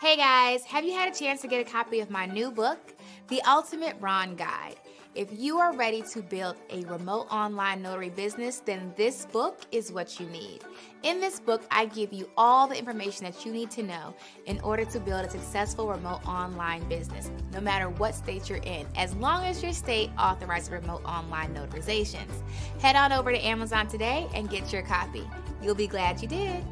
Hey guys, have you had a chance to get a copy of my new book, The Ultimate Ron Guide? If you are ready to build a remote online notary business, then this book is what you need. In this book, I give you all the information that you need to know in order to build a successful remote online business, no matter what state you're in, as long as your state authorizes remote online notarizations. Head on over to Amazon today and get your copy. You'll be glad you did.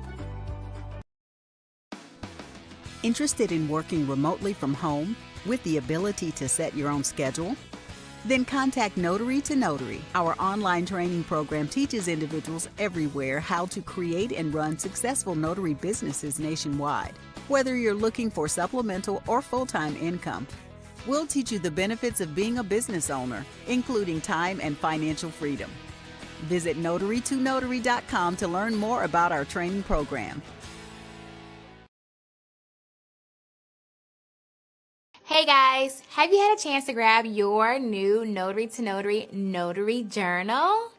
Interested in working remotely from home with the ability to set your own schedule? Then contact Notary to Notary. Our online training program teaches individuals everywhere how to create and run successful notary businesses nationwide. Whether you're looking for supplemental or full-time income, we'll teach you the benefits of being a business owner, including time and financial freedom. Visit notarytonotary.com to learn more about our training program. Hey guys, have you had a chance to grab your new Notary to Notary Notary Journal?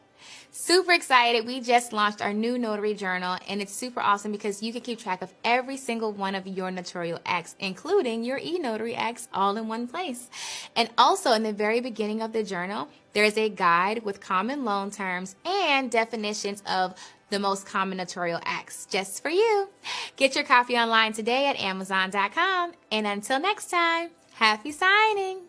Super excited. We just launched our new Notary Journal and it's super awesome because you can keep track of every single one of your notarial acts, including your e-notary acts, all in one place. And also in the very beginning of the journal, there's a guide with common loan terms and definitions of the most common notarial acts just for you. Get your copy online today at Amazon.com. And until next time, happy signing.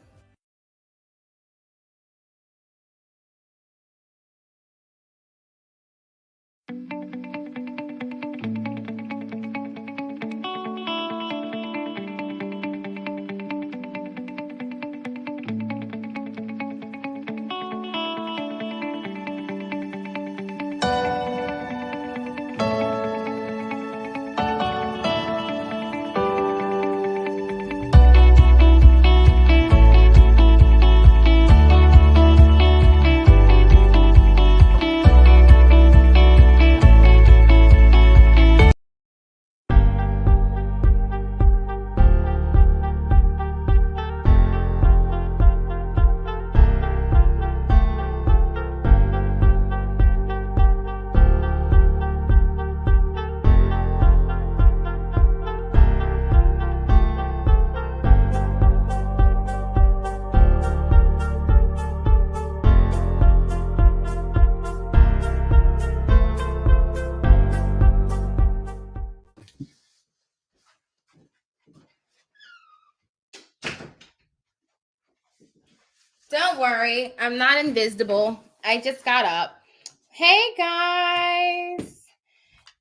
Don't worry, I'm not invisible. I just got up. Hey guys.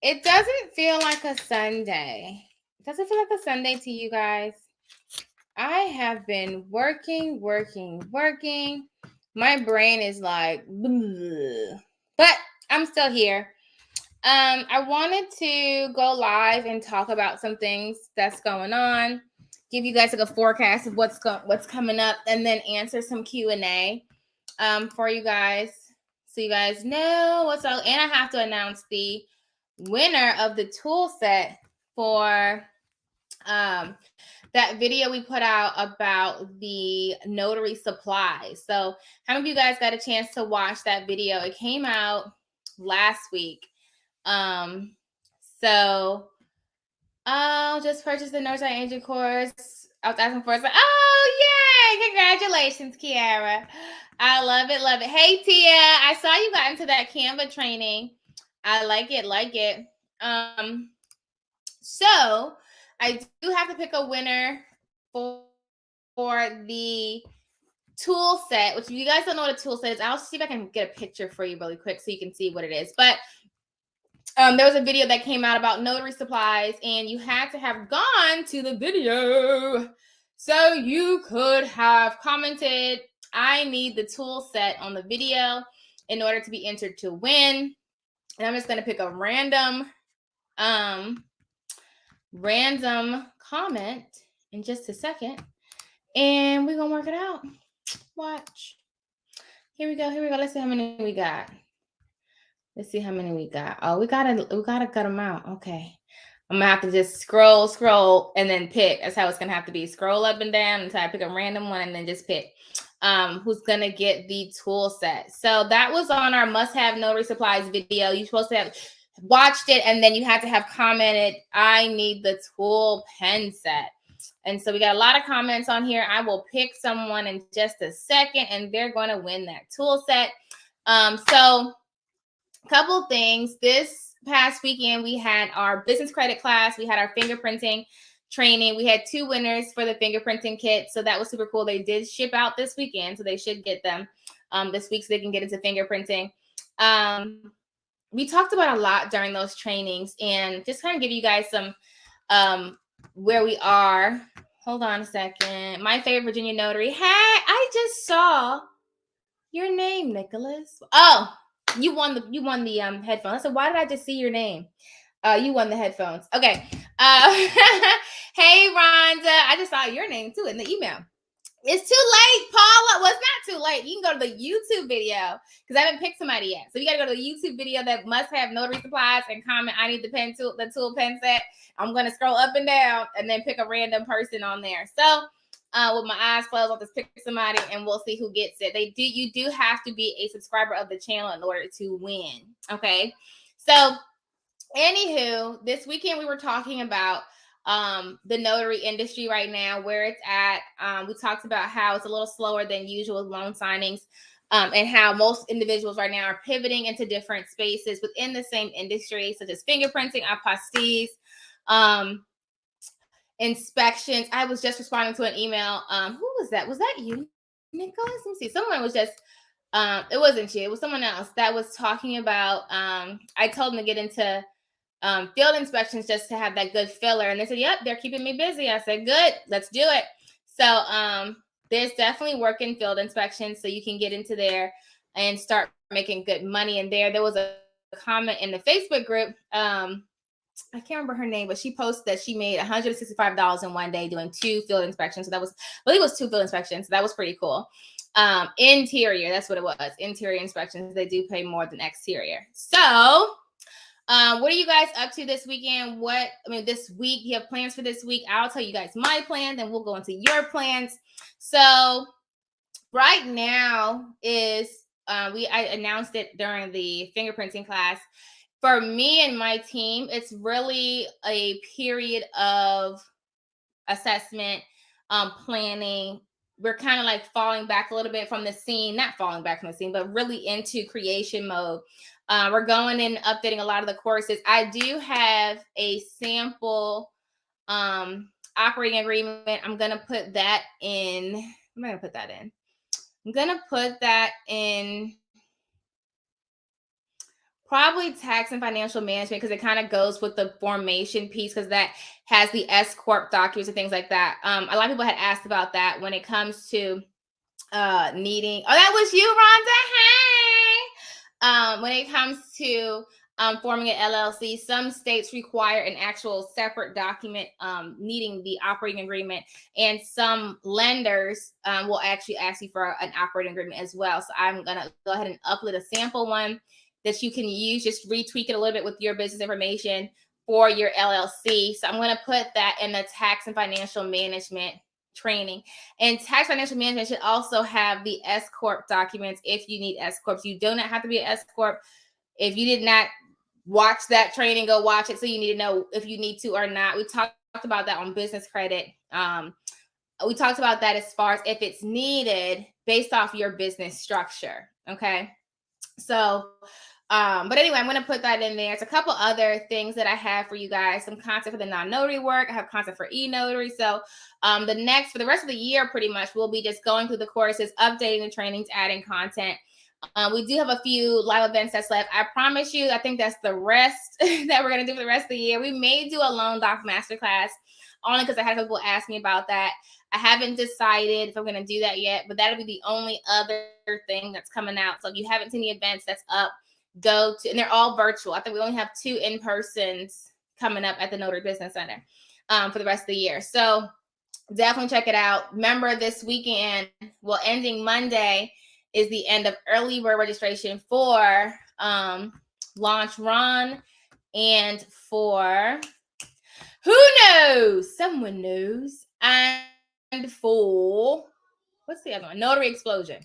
It doesn't feel like a Sunday. Does it feel like a Sunday to you guys? I have been working. My brain is like, bleh. But I'm still here. I wanted to go live and talk about some things that's going on, give you guys like a forecast of what's coming up, and then answer some Q&A for you guys, so you guys know what's up. And I have to announce the winner of the tool set for that video we put out about the notary supplies. So how many of you guys got a chance to watch that video? It came out last week. So I'll just purchase the Notary Agent course. I was asking for it. Like, oh, yay! Congratulations, Kiara. I love it. Hey, Tia. I saw you got into that Canva training. I like it. So I do have to pick a winner for the tool set, which if you guys don't know what a tool set is, I'll see if I can get a picture for you really quick so you can see what it is. But there was a video that came out about notary supplies, and you had to have gone to the video so you could have commented, I need the tool set on the video in order to be entered to win. And I'm just going to pick a random comment in just a second, and we're going to work it out. Watch. Here we go. Let's see how many we got. Oh, we got a good amount. Okay. I'm gonna have to just scroll and then pick. That's how it's gonna have to be. Scroll up and down until I pick a random one and then just pick who's gonna get the tool set. So that was on our must-have notary supplies video. You're supposed to watched it, and then you had to have commented, I need the tool pen set. And so we got a lot of comments on here. I will pick someone in just a second, and they're going to win that tool set. So a couple things. This past weekend, we had our business credit class. We had our fingerprinting training. We had 2 winners for the fingerprinting kit. So that was super cool. They did ship out this weekend, so they should get them this week so they can get into fingerprinting. We talked about a lot during those trainings, and just kind of give you guys some where we are. Hold on a second. My favorite Virginia notary. Hey, I just saw your name, Nicholas. Oh, you won the headphones. I said, why did I just see your name? You won the headphones. Okay. Hey, Rhonda. I just saw your name too in the email. It's too late, Paula. Well, it's not too late. You can go to the YouTube video because I haven't picked somebody yet. So you got to go to the YouTube video that must have notary supplies and comment, I need the tool pen set. I'm going to scroll up and down and then pick a random person on there. So with my eyes closed, I'll just pick somebody and we'll see who gets it. You do have to be a subscriber of the channel in order to win. Okay. So anywho, this weekend we were talking about the notary industry right now, where it's at. We talked about how it's a little slower than usual with loan signings, and how most individuals right now are pivoting into different spaces within the same industry, such as fingerprinting, apostilles, inspections. I was just responding to an email. Who was that? Was that you, Nicholas? Let me see. Someone was just it wasn't you, it was someone else that was talking about I told them to get into field inspections just to have that good filler. And they said, yep, they're keeping me busy. I said, good, let's do it. So there's definitely work in field inspections, so you can get into there and start making good money in there. There was a comment in the Facebook group. I can't remember her name, but she posted that she made $165 in one day doing 2 field inspections. So that was, I believe it was 2 field inspections. So that was pretty cool. Interior, that's what it was. Interior inspections, they do pay more than exterior. So what are you guys up to this weekend? This week, you have plans for this week? I'll tell you guys my plan, then we'll go into your plans. So right now is, I announced it during the fingerprinting class. For me and my team, it's really a period of assessment, planning. We're kind of like falling back a little bit from the scene, not falling back from the scene, but really into creation mode. We're going in, updating a lot of the courses. I do have a sample operating agreement. I'm going to put that in. I'm going to put that in. I'm going to put that in probably tax and financial management, because it kind of goes with the formation piece, because that has the S Corp documents and things like that. A lot of people had asked about that when it comes to needing. Oh, that was you, Rhonda. Hey. When it comes to forming an LLC, some states require an actual separate document needing the operating agreement, and some lenders will actually ask you for an operating agreement as well. So I'm going to go ahead and upload a sample one that you can use, just retweak it a little bit with your business information for your LLC. So I'm going to put that in the tax and financial management training. And tax financial management should also have the S Corp documents if you need S Corps. You do not have to be an S Corp. If you did not watch that training, go watch it. So you need to know if you need to or not. We talked about that on business credit. We talked about that as far as if it's needed based off your business structure. Okay. So but anyway, I'm going to put that in there. It's a couple other things that I have for you guys. Some content for the non-notary work. I have content for e-notary. So for the rest of the year, pretty much, we'll be just going through the courses, updating the trainings, adding content. We do have a few live events that's left. I promise you, I think that's the rest that we're going to do for the rest of the year. We may do a loan doc masterclass, only because I had people ask me about that. I haven't decided if I'm going to do that yet, but that'll be the only other thing that's coming out. So if you haven't seen the events that's up, go to, and they're all virtual. I think we only have 2 in-persons coming up at the Notary Business Center for the rest of the year. So definitely check it out. Remember, this weekend, well, ending Monday, is the end of early bird registration for Launch Run and for Who Knows? Someone Knows. And for, what's the other one? Notary Explosion.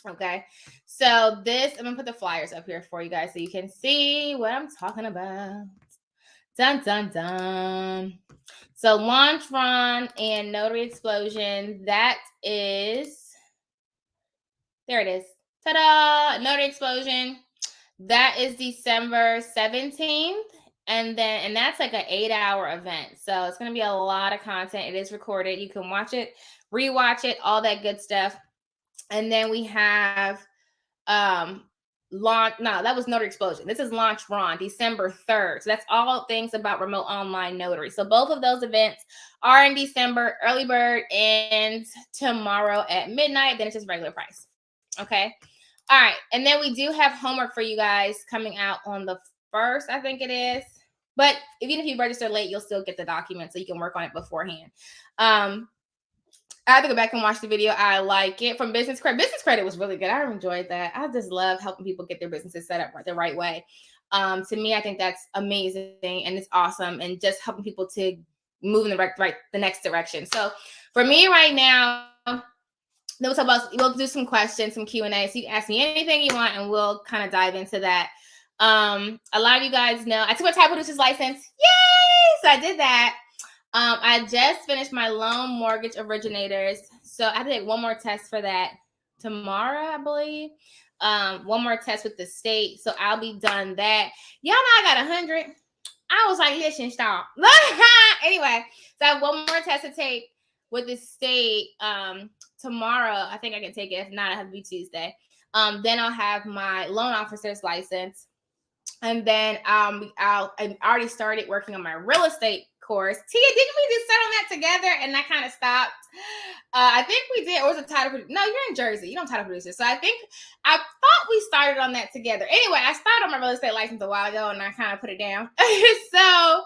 Okay, so this, I'm gonna put the flyers up here for you guys so you can see what I'm talking about. Dun, dun, dun. So Launch Ron and Notary Explosion, that is, there it is. Ta-da! Notary Explosion. That is December 17th. And that's like an 8-hour event. So it's going to be a lot of content. It is recorded. You can watch it, rewatch it, all that good stuff. And then we have that was Notary Explosion. This is Launch Ron, December 3rd. So that's all things about remote online notary. So both of those events are in December. Early bird ends tomorrow at midnight. Then it's just regular price. Okay. All right. And then we do have homework for you guys coming out on the 1st, I think it is. But even if you register late, you'll still get the document so you can work on it beforehand. I have to go back and watch the video. I like it. From Business Credit. Business Credit was really good. I enjoyed that. I just love helping people get their businesses set up the right way. To me, I think that's amazing and it's awesome, and just helping people to move in the next direction. So for me right now, we'll do some questions, some Q&A. So you can ask me anything you want, and we'll kind of dive into that. A lot of you guys know I took my title producer's license. Yay! So I did that. I just finished my loan mortgage originators. So I have to take one more test for that tomorrow, I believe. One more test with the state. So I'll be done that. Y'all know I got 100. I was like, listen, stop. Anyway, so I have one more test to take with the state tomorrow. I think I can take it. If not, I have to be Tuesday. Then I'll have my loan officer's license. And then I've already started working on my real estate course. Tia, didn't we just settle that together? And that kind of stopped. I think we did. Or was it title producer? No, you're in Jersey. You don't title producer. So I thought we started on that together. Anyway, I started on my real estate license a while ago, and I kind of put it down. So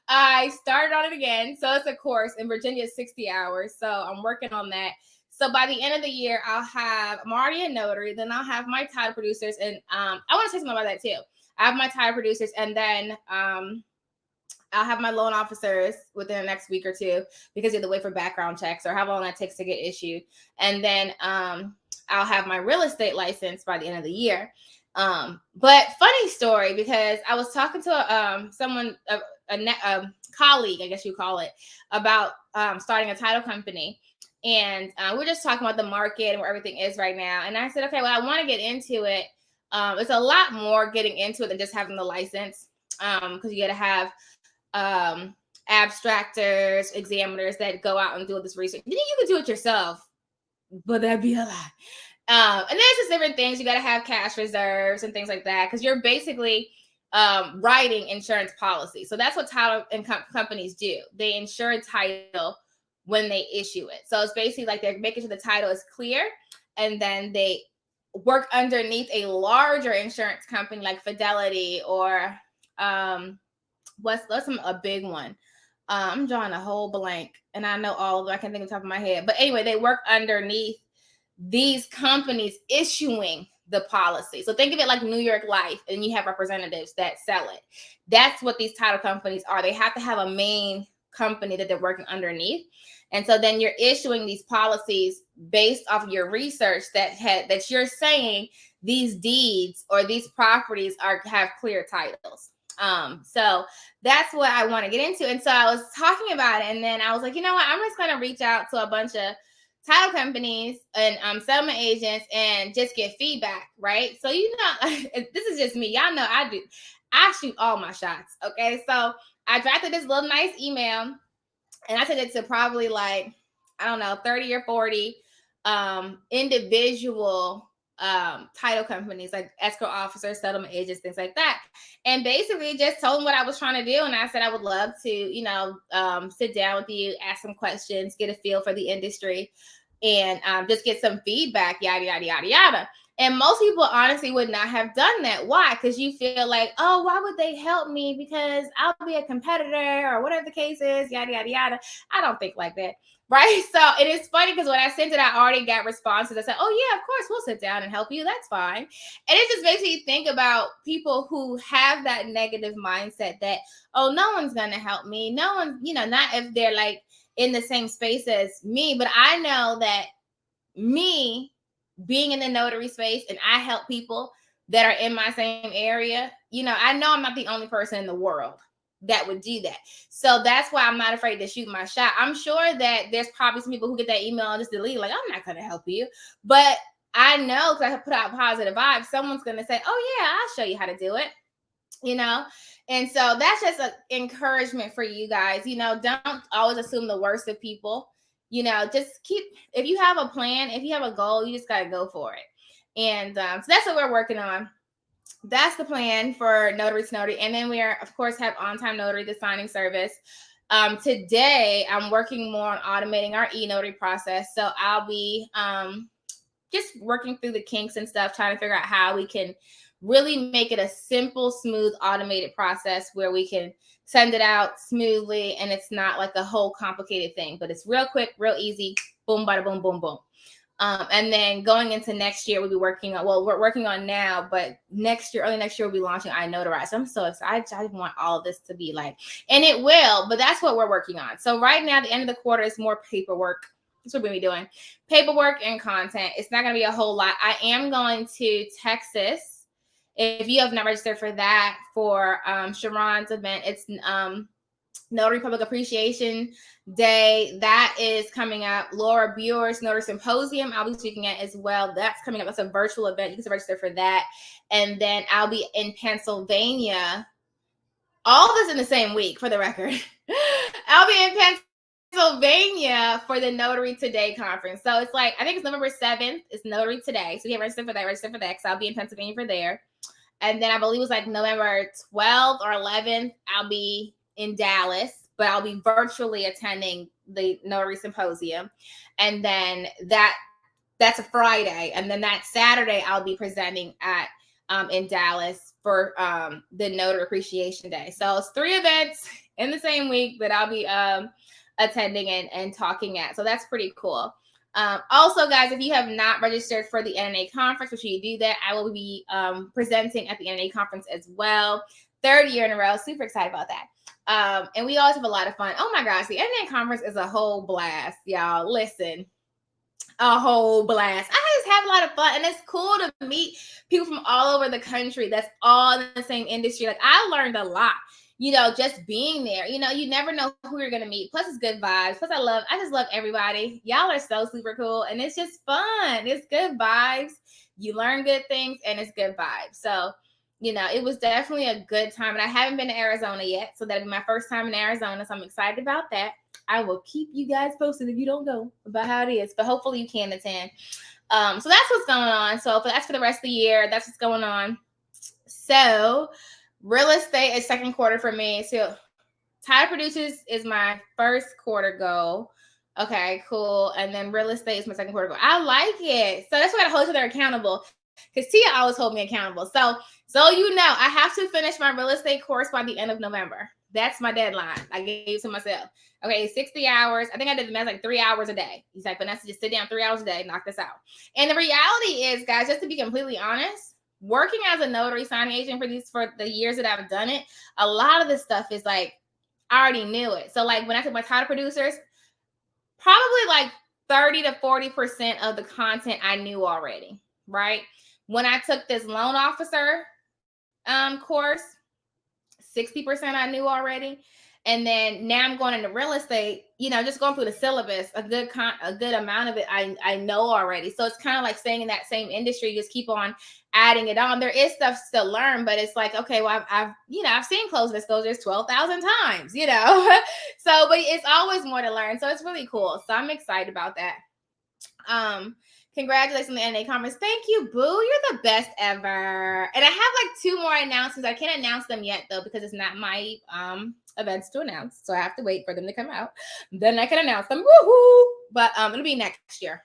I started on it again. So it's a course in Virginia, 60 hours. So I'm working on that. So by the end of the year, I'm already a notary. Then I'll have my title producers. And I want to say something about that too. I have my title producers, and then I'll have my loan officers within the next week or two, because you have to wait for background checks or how long that takes to get issued. And then I'll have my real estate license by the end of the year. But funny story, because I was talking to someone, a colleague, I guess you call it, about starting a title company. And we're just talking about the market and where everything is right now. And I said, okay, well, I want to get into it. It's a lot more getting into it than just having the license, because you got to have abstractors, examiners that go out and do this research. Then you can do it yourself, but that'd be a lot. And there's just different things. You got to have cash reserves and things like that, because you're basically writing insurance policy. So that's what title and companies do. They insure a title when they issue it. So it's basically like they're making sure the title is clear, and then they work underneath a larger insurance company like Fidelity or what's a big one. I'm drawing a whole blank, and I know all of them. I can't think of the top of my head. But anyway, they work underneath these companies issuing the policy. So think of it like New York Life, and you have representatives that sell it. That's what these title companies are. They have to have a main company that they're working underneath. And so then you're issuing these policies based off your research that you're saying these deeds or these properties have clear titles. So that's what I want to get into. And so I was talking about it, and then I was like, you know what? I'm just going to reach out to a bunch of title companies and settlement agents and just get feedback, right? So, this is just me. Y'all know I shoot all my shots, okay? So I drafted this little nice email, and I sent it to probably 30 or 40 individual title companies, like escrow officers, settlement agents, things like that. And basically just told them what I was trying to do. And I said, I would love to, sit down with you, ask some questions, get a feel for the industry, and just get some feedback, yada, yada, yada, yada. And most people honestly would not have done that. Why? Because you feel like, oh, why would they help me? Because I'll be a competitor or whatever the case is, yada, yada, yada. I don't think like that. Right. So it is funny, because when I sent it, I already got responses. I said, oh, yeah, of course, we'll sit down and help you. That's fine. And it just makes me think about people who have that negative mindset that, oh, no one's going to help me. No one, not if they're like in the same space as me. But I know that me being in the notary space, and I help people that are in my same area, you know, I know I'm not the only person in the world that would do that. So that's why I'm not afraid to shoot my shot. I'm sure that there's probably some people who get that email and just delete, like, I'm not going to help you. But I know, because I put out positive vibes, someone's going to say, oh yeah, I'll show you how to do it, you know? And so that's just an encouragement for you guys. You know, don't always assume the worst of people. You know, just keep, if you have a plan, if you have a goal, you just got to go for it. And so that's what we're working on. That's the plan for Notary to Notary. And then we are, of course, have On-Time Notary, the signing service. Today, I'm working more on automating our e-notary process. So I'll be just working through the kinks and stuff, trying to figure out how we can really make it a simple, smooth, automated process where we can send it out smoothly and it's not like a whole complicated thing, but it's real quick, real easy, boom, bada, boom, boom, boom. And then going into next year, we'll be working on, well, we're working on now, but next year, early next year, we'll be launching iNotarize. I'm so excited. I want all of this to be like, and it will, but that's what we're working on. So right now, the end of the quarter is more paperwork. That's what we're going to be doing. Paperwork and content. It's not going to be a whole lot. I am going to Texas. If you have not registered for that, for Sharon's event, it's Notary Public Appreciation Day. That is coming up. Laura Buer's Notary Symposium, I'll be speaking at as well. That's coming up. That's a virtual event. You can register for that. And then I'll be in Pennsylvania. All this in the same week, for the record. I'll be in Pennsylvania for the Notary Today conference. So it's like, I think it's November 7th. It's Notary Today. So you can register for that, because I'll be in Pennsylvania for there. And then I believe it was like November 12th or 11th, I'll be in Dallas, but I'll be virtually attending the Notary Symposium. And then that's a Friday. And then that Saturday, I'll be presenting at in Dallas for the Notary Appreciation Day. So it's 3 events in the same week that I'll be attending and talking at. So that's pretty cool. Also, guys, if you have not registered for the NNA conference, make sure you do that. I will be presenting at the NNA conference as well. 3rd year in a row. Super excited about that. And we always have a lot of fun. Oh my gosh, the NNA conference is a whole blast, y'all. Listen, a whole blast. I just have a lot of fun, and it's cool to meet people from all over the country that's all in the same industry. Like, I learned a lot, you know, just being there. You know, you never know who you're gonna meet. Plus, it's good vibes. Plus, I just love everybody. Y'all are so super cool, and it's just fun. It's good vibes. You learn good things, and it's good vibes. So, you know, it was definitely a good time. And I haven't been to Arizona yet, so that'll be my first time in Arizona. So I'm excited about that. I will keep you guys posted if you don't go about how it is, but hopefully you can attend. So that's what's going on. So that's for the rest of the year. That's what's going on. So real estate is 2nd quarter for me. So title producers is my 1st quarter goal. Okay, cool. And then real estate is my 2nd quarter goal. I like it. So that's why I hold each other accountable, because Tia always hold me accountable. So you know, I have to finish my real estate course by the end of November. That's my deadline. I gave to myself. Okay, 60 hours. I think I did the math, like 3 hours a day. He's like, Vanessa, just sit down 3 hours a day, knock this out. And the reality is, guys, just to be completely honest, working as a notary signing agent for the years that I've done it, a lot of this stuff is like, I already knew it. So like when I took my title producers, probably like 30 to 40% of the content I knew already, right? When I took this loan officer course, 60% I knew already. And then now I'm going into real estate, you know, just going through the syllabus, a good amount of it I know already. So it's kind of like staying in that same industry, just keep on adding it on. There is stuff to learn, but it's like, okay, well, I've seen closing disclosures 12,000 times, you know. So, but it's always more to learn. So it's really cool. So I'm excited about that. Congratulations on the NNA conference. Thank you, Boo. You're the best ever. And I have like 2 more announcements. I can't announce them yet though, because it's not my events to announce. So I have to wait for them to come out. Then I can announce them. Woohoo! But it'll be next year.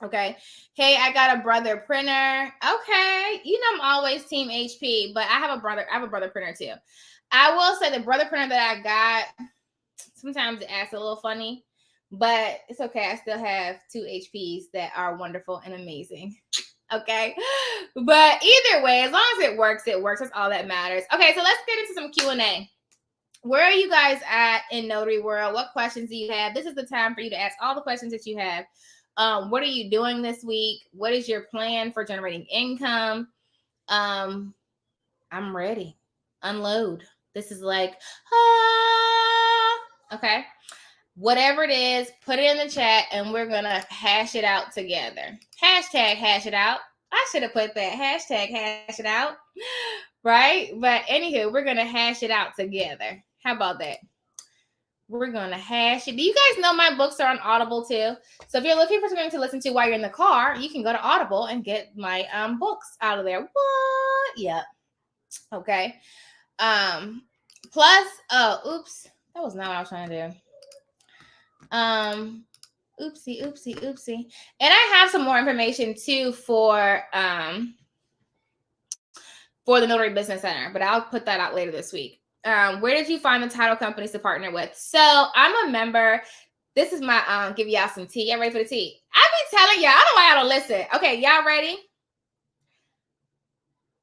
Okay. Hey, I got a brother printer. Okay. You know, I'm always team HP, but I have a brother printer too. I will say the brother printer that I got, sometimes it acts a little funny, but it's okay. I still have 2 HPs that are wonderful and amazing. Okay. But either way, as long as it works, it works. That's all that matters. Okay. So let's get into some Q&A. Where are you guys at in Notary World? What questions do you have? This is the time for you to ask all the questions that you have. What are you doing this week? What is your plan for generating income? I'm ready. Unload. This is like, okay. Whatever it is, put it in the chat and we're going to hash it out together. Hashtag hash it out. I should have put that. Hashtag hash it out. Right? But anywho, we're going to hash it out together. How about that? We're going to hash it. Do you guys know my books are on Audible too? So if you're looking for something to listen to while you're in the car, you can go to Audible and get my books out of there. What? Yep. Okay. Plus, oops. That was not what I was trying to do. Oopsie. And I have some more information too for the Notary Business Center, but I'll put that out later this week. Where did you find the title companies to partner with? So I'm a member. This is my give y'all some tea. Y'all ready for the tea? I be telling y'all, I don't know why y'all don't listen. Okay, y'all ready?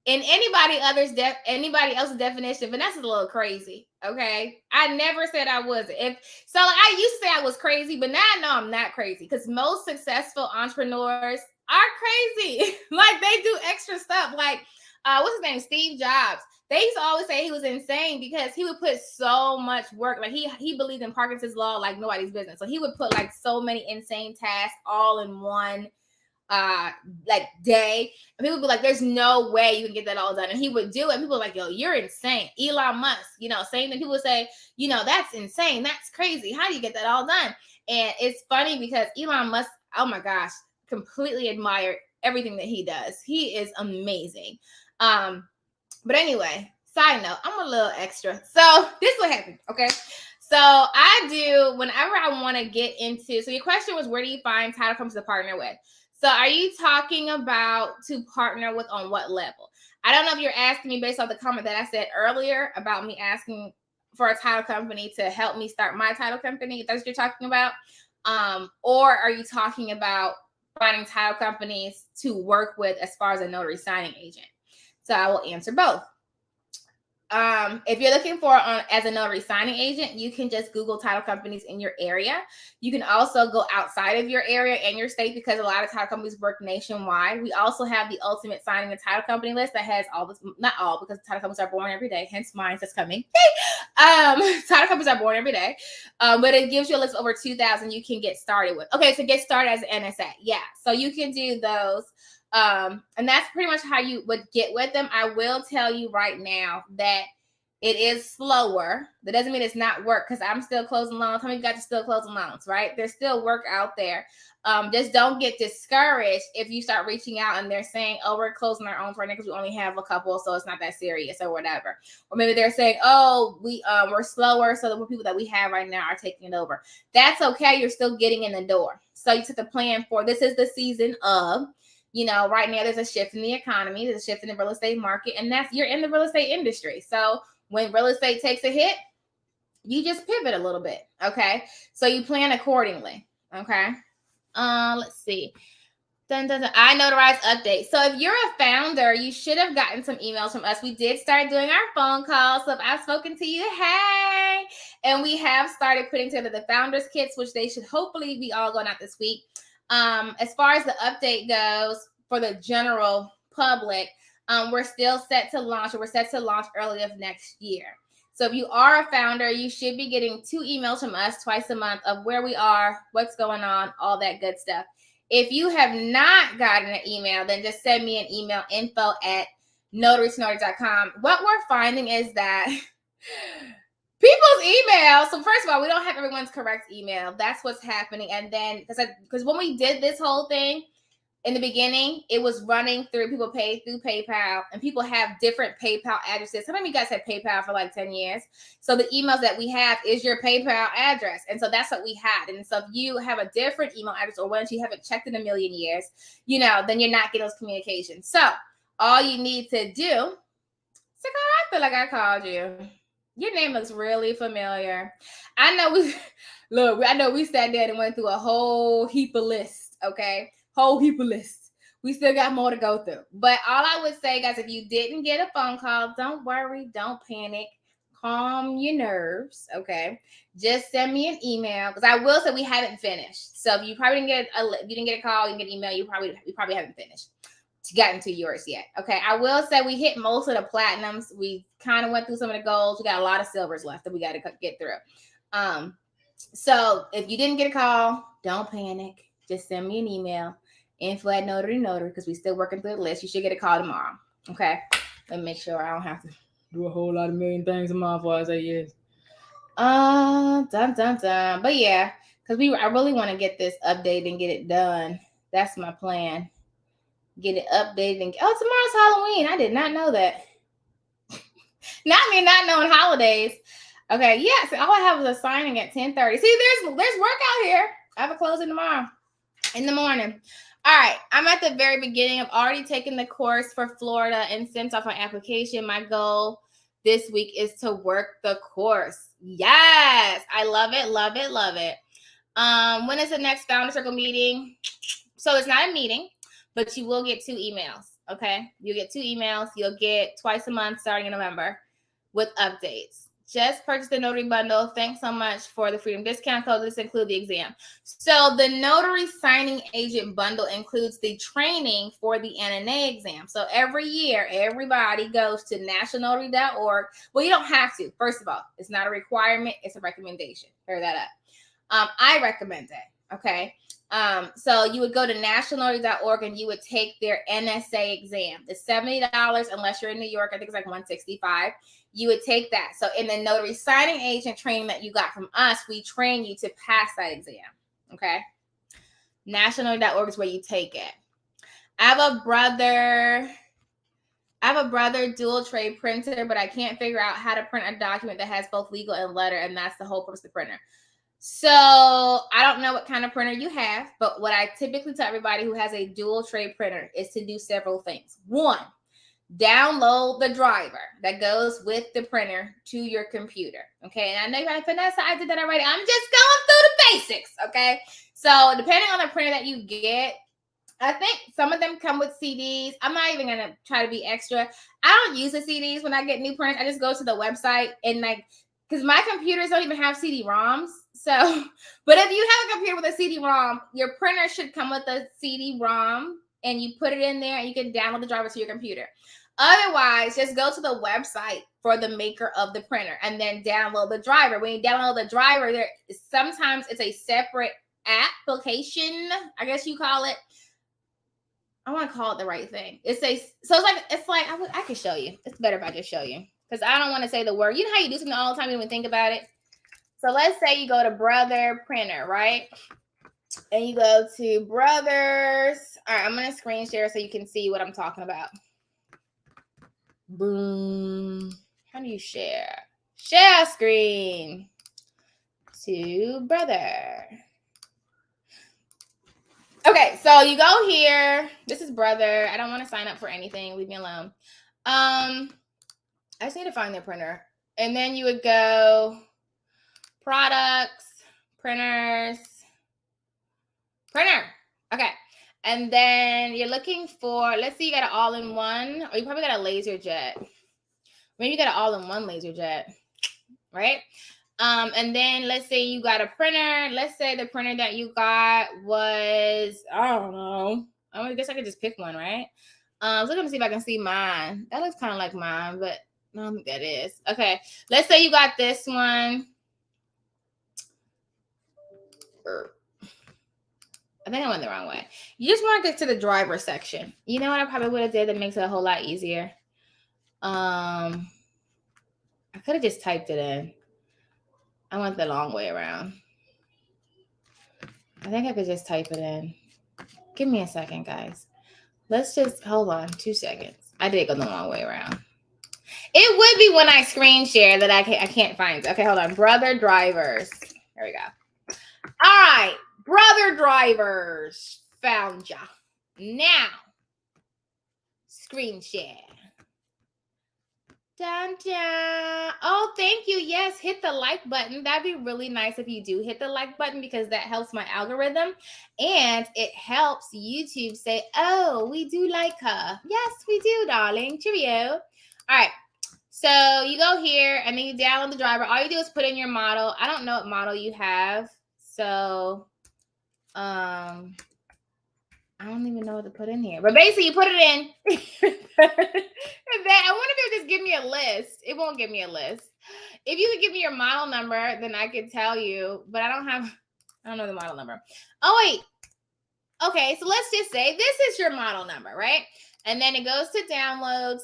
In anybody else's definition, Vanessa's a little crazy. Okay, I never said I wasn't. I used to say I was crazy, but now I know I'm not crazy because most successful entrepreneurs are crazy. Like they do extra stuff. Like what's his name? Steve Jobs. They used to always say he was insane because he would put so much work. Like he believed in Parkinson's law like nobody's business. So he would put like so many insane tasks all in one like day, and people would be like, there's no way you can get that all done, and he would do it, and people were like, yo, you're insane. Elon Musk, same thing. People would say, that's insane, that's crazy, how do you get that all done? And it's funny because Elon Musk, oh my gosh, completely admire everything that he does. He is amazing. But anyway, side note, I'm a little extra. So this is what happened, okay? So I do, whenever I want to get into, so your question was, where do you find title companies to partner with? So are you talking about to partner with on what level? I don't know if you're asking me based on the comment that I said earlier about me asking for a title company to help me start my title company. If that's what you're talking about. Or are you talking about finding title companies to work with as far as a notary signing agent? So I will answer both. If you're looking for as a notary signing agent, you can just Google title companies in your area. You can also go outside of your area and your state because a lot of title companies work nationwide. We also have the ultimate signing and title company list that has all this, not all, because title companies are born every day, hence mine that's coming. Title companies are born every day. But it gives you a list of over 2,000 you can get started with. Okay, so get started as an NSA. Yeah, so you can do those. And that's pretty much how you would get with them. I will tell you right now that it is slower. That doesn't mean it's not work because I'm still closing loans. How many got to still closing loans, right? There's still work out there. Just don't get discouraged if you start reaching out and they're saying, oh, we're closing our own right now because we only have a couple, so it's not that serious or whatever. Or maybe they're saying, oh, we're slower, so the people that we have right now are taking it over. That's okay. You're still getting in the door. So you took the plan for this is the season of, right now there's a shift in the economy, there's a shift in the real estate market, and you're in the real estate industry. So when real estate takes a hit, you just pivot a little bit. Okay. So you plan accordingly. Okay. Let's see. Dun, dun, dun. I notarize update. So if you're a founder, you should have gotten some emails from us. We did start doing our phone calls. So if I've spoken to you, hey. And we have started putting together the founders kits, which they should hopefully be all going out this week. As far as the update goes for the general public, we're still set to launch, or we're set to launch early of next year. So if you are a founder, you should be getting 2 emails from us twice a month of where we are, what's going on, all that good stuff. If you have not gotten an email, then just send me an email, info@notarytonotary.com. What we're finding is that people's email. So first of all, we don't have everyone's correct email. That's what's happening. And then because when we did this whole thing in the beginning, it was running through, people pay through PayPal, and people have different PayPal addresses. How many of you guys had PayPal for like 10 years? So the emails that we have is your PayPal address. And so that's what we had. And so if you have a different email address, or once you haven't checked in a million years, then you're not getting those communications. So all you need to do, I feel like I called you. Your name looks really familiar. I know we sat there and went through a whole heap of lists, okay? Whole heap of lists. We still got more to go through. But all I would say, guys, if you didn't get a phone call, don't worry, don't panic. calm your nerves, okay? Just send me an email, because I will say we haven't finished. So if you probably didn't get a call, you didn't get an email, you probably haven't finished to get into yours yet. Okay, I will say we hit most of the platinums. We kind of went through some of the golds. We got a lot of silvers left that we got to get through. So if you didn't get a call, don't panic. Just send me an email, info@notary, because we're still working through the list. You should get a call tomorrow. Okay, let me make sure I don't have to do a whole lot of million things tomorrow before I say yes. But yeah, because I really want to get this updated and get it done. That's my plan. Get it updated and tomorrow's Halloween. I did not know that. Not knowing holidays. Okay, yes. All I have is a signing at 10:30. See, there's work out here. I have a closing tomorrow in the morning. All right, I'm at the very beginning. I've already taken the course for Florida and sent off my application. My goal this week is to work the course. Yes, I love it, love it, love it. When is the next Founder Circle meeting? So it's not a meeting, but you will get 2 emails, okay? You'll get 2 emails. You'll get twice a month starting in November with updates. Just purchase the notary bundle. Thanks so much for the freedom discount code. This includes the exam. So the notary signing agent bundle includes the training for the NNA exam. So every year, everybody goes to nationalnotary.org. Well, you don't have to. First of all, it's not a requirement. It's a recommendation. Clear that up. I recommend that. Okay. So you would go to nationalnotary.org and you would take their NSA exam. It's $70 unless you're in New York. I think it's like $165. You would take that. So in the notary signing agent training that you got from us, we train you to pass that exam. Okay. Nationalnotary.org is where you take it. I have a brother dual trade printer, but I can't figure out how to print a document that has both legal and letter, and that's the whole purpose of the printer. So I don't know what kind of printer you have, but what I typically tell everybody who has a dual trade printer is to do several things. 1, download the driver that goes with the printer to your computer. Okay. And I know you're like, Vanessa, I did that already. I'm just going through the basics. Okay. So depending on the printer that you get, I think some of them come with CDs. I'm not even going to try to be extra. I don't use the CDs when I get new printers. I just go to the website and because my computers don't even have CD-ROMs. So, but if you have a computer with a CD-ROM, your printer should come with a CD-ROM and you put it in there and you can download the driver to your computer. Otherwise, just go to the website for the maker of the printer and then download the driver. When you download the driver, sometimes it's a separate application, I guess you call it. I want to call it the right thing. It's like I can show you. It's better if I just show you because I don't want to say the word. You know how you do something all the time, you don't even think about it. So let's say you go to Brother Printer, right? And you go to Brothers. All right, I'm going to screen share so you can see what I'm talking about. Boom. How do you share? Share screen to Brother. Okay, so you go here. This is Brother. I don't want to sign up for anything. Leave me alone. I just need to find their printer. And then you would go products, printers, printer. Okay. And then you're looking for, let's say you got an all-in-one, or you probably got a LaserJet. Maybe you got an all-in-one LaserJet, right? And then let's say you got a printer. Let's say the printer that you got was, I don't know. I guess I could just pick one, right? So let me see if I can see mine. That looks kind of like mine, but I don't think that is. Okay. Let's say you got this one. I think I went the wrong way. You just want to get to the driver section. You know what I probably would have did that makes it a whole lot easier? I could have just typed it in. I went the long way around. I think I could just type it in. Give me a second, guys. Let's just hold on 2 seconds. I did go the long way around. It would be when I screen share that I can't find it. Okay, hold on. Brother drivers. There we go. All right. Brother drivers. Found ya. Now, screen share. Dun, dun. Oh, thank you. Yes, hit the like button. That'd be really nice if you do hit the like button because that helps my algorithm and it helps YouTube say, oh, we do like her. Yes, we do, darling. Cheerio. All right. So you go here and then you download the driver. All you do is put in your model. I don't know what model you have. So I don't even know what to put in here. But basically you put it in. I wonder if it'll just give me a list. It won't give me a list. If you could give me your model number, then I could tell you. But I don't know the model number. Oh, wait. Okay, so let's just say this is your model number, right? And then it goes to downloads.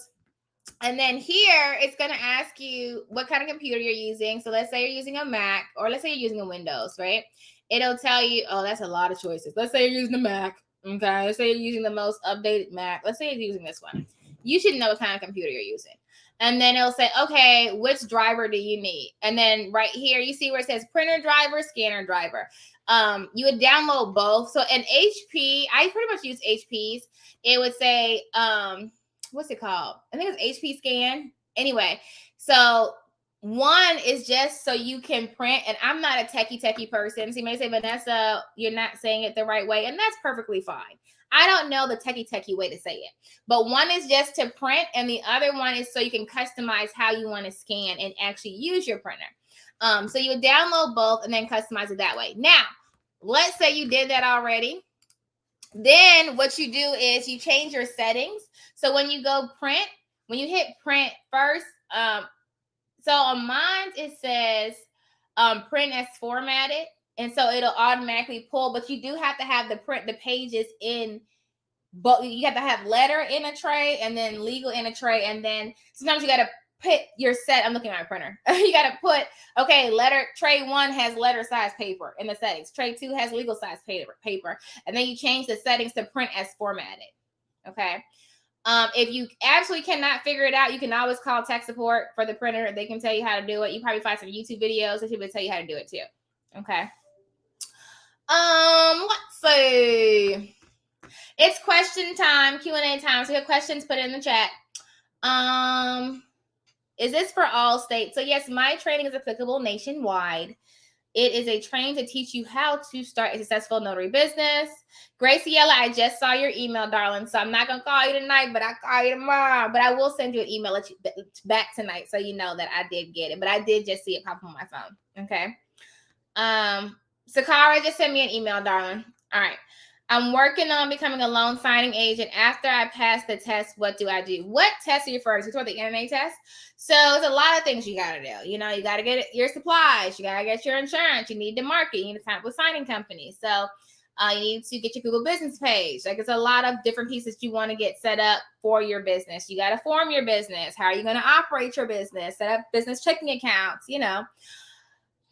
And then here, it's going to ask you what kind of computer you're using. So let's say you're using a Mac, or let's say you're using a Windows, right? It'll tell you, oh, that's a lot of choices. Let's say you're using a Mac. Okay, let's say you're using the most updated Mac. Let's say you're using this one. You should know what kind of computer you're using. And then it'll say, okay, which driver do you need? And then right here, you see where it says printer driver, scanner driver. You would download both. So an HP, I pretty much use HPs. It would say, what's it called? I think it's HP scan. Anyway, so one is just so you can print, and I'm not a techie person. So you may say, Vanessa, you're not saying it the right way, and that's perfectly fine. I don't know the techie way to say it, but one is just to print, and the other one is so you can customize how you want to scan and actually use your printer. So you would download both and then customize it that way. Now, let's say you did that already. Then what you do is you change your settings. So when you go print, when you hit print first, so on mine it says print as formatted, and so it'll automatically pull. But you do have to have the pages in. But you have to have letter in a tray and then legal in a tray, and then sometimes you got to put your set. I'm looking at my printer. You got to put, okay, tray 1 has letter size paper in the settings. Tray 2 has legal size paper. And then you change the settings to print as formatted. Okay. If you absolutely cannot figure it out, you can always call tech support for the printer. They can tell you how to do it. You probably find some YouTube videos that will tell you how to do it too. Okay. Let's see. It's question time, Q&A time. So if you have questions, put it in the chat. Is this for all states? So yes, my training is applicable nationwide. It is a training to teach you how to start a successful notary business. Graciela, I just saw your email, darling. So I'm not going to call you tonight, but I'll call you tomorrow. But I will send you an email back tonight so you know that I did get it. But I did just see it pop on my phone. Okay. Sakara, just send me an email, darling. All right. I'm working on becoming a loan signing agent. After I pass the test, what do I do? What test are you referring to? Toward the NNA test? So there's a lot of things you got to do. You know, you got to get your supplies. You got to get your insurance. You need to market. You need to sign up with signing companies. So you need to get your Google business page. Like, it's a lot of different pieces you want to get set up for your business. You got to form your business. How are you going to operate your business? Set up business checking accounts. You know,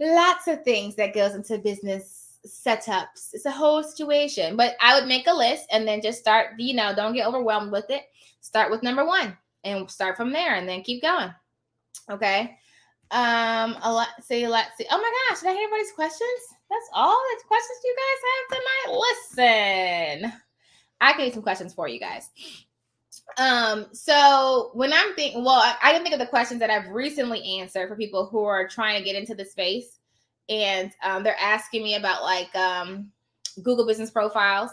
lots of things that goes into business setups. It's a whole situation. But I would make a list and then just start, you know, don't get overwhelmed with it. Start with number 1 and start from there and then keep going. Okay. Let's see. Oh my gosh, did I hear everybody's questions? That's all the questions you guys have tonight. Listen, I can do some questions for you guys. So when I'm thinking, well, I can think of the questions that I've recently answered for people who are trying to get into the space. And they're asking me about like Google business profiles,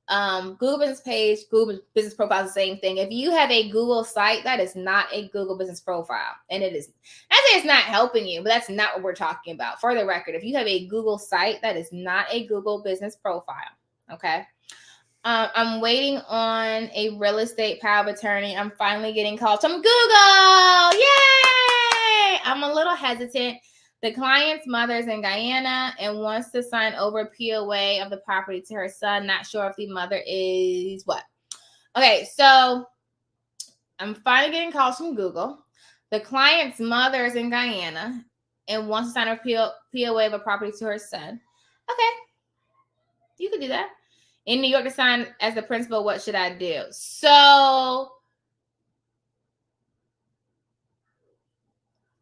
Google business page, Google business profile is the same thing. If you have a Google site, that is not a Google business profile. And it is, I say it's not helping you, but that's not what we're talking about. For the record, if you have a Google site, that is not a Google business profile. Okay. I'm waiting on a real estate power of attorney. I'm finally getting calls from Google. Yay! I'm a little hesitant. The client's mother is in Guyana and wants to sign over POA of the property to her son. Not sure if the mother is what. Okay, so I'm finally getting calls from Google. The client's mother is in Guyana and wants to sign over POA of a property to her son. Okay, you can do that. In New York to sign as the principal, what should I do? So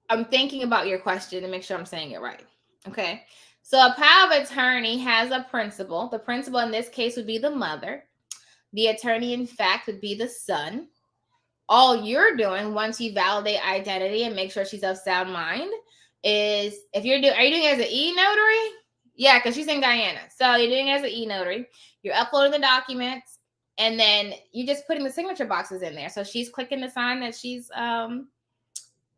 I'm thinking about your question to make sure I'm saying it right. Okay. So a power of attorney has a principal. The principal in this case would be the mother. The attorney, in fact, would be the son. All you're doing once you validate identity and make sure she's of sound mind is are you doing it as an e-notary? Yeah, because she's in Guyana. So you're doing it as an e-notary. You're uploading the documents, and then you're just putting the signature boxes in there. So she's clicking the sign that she's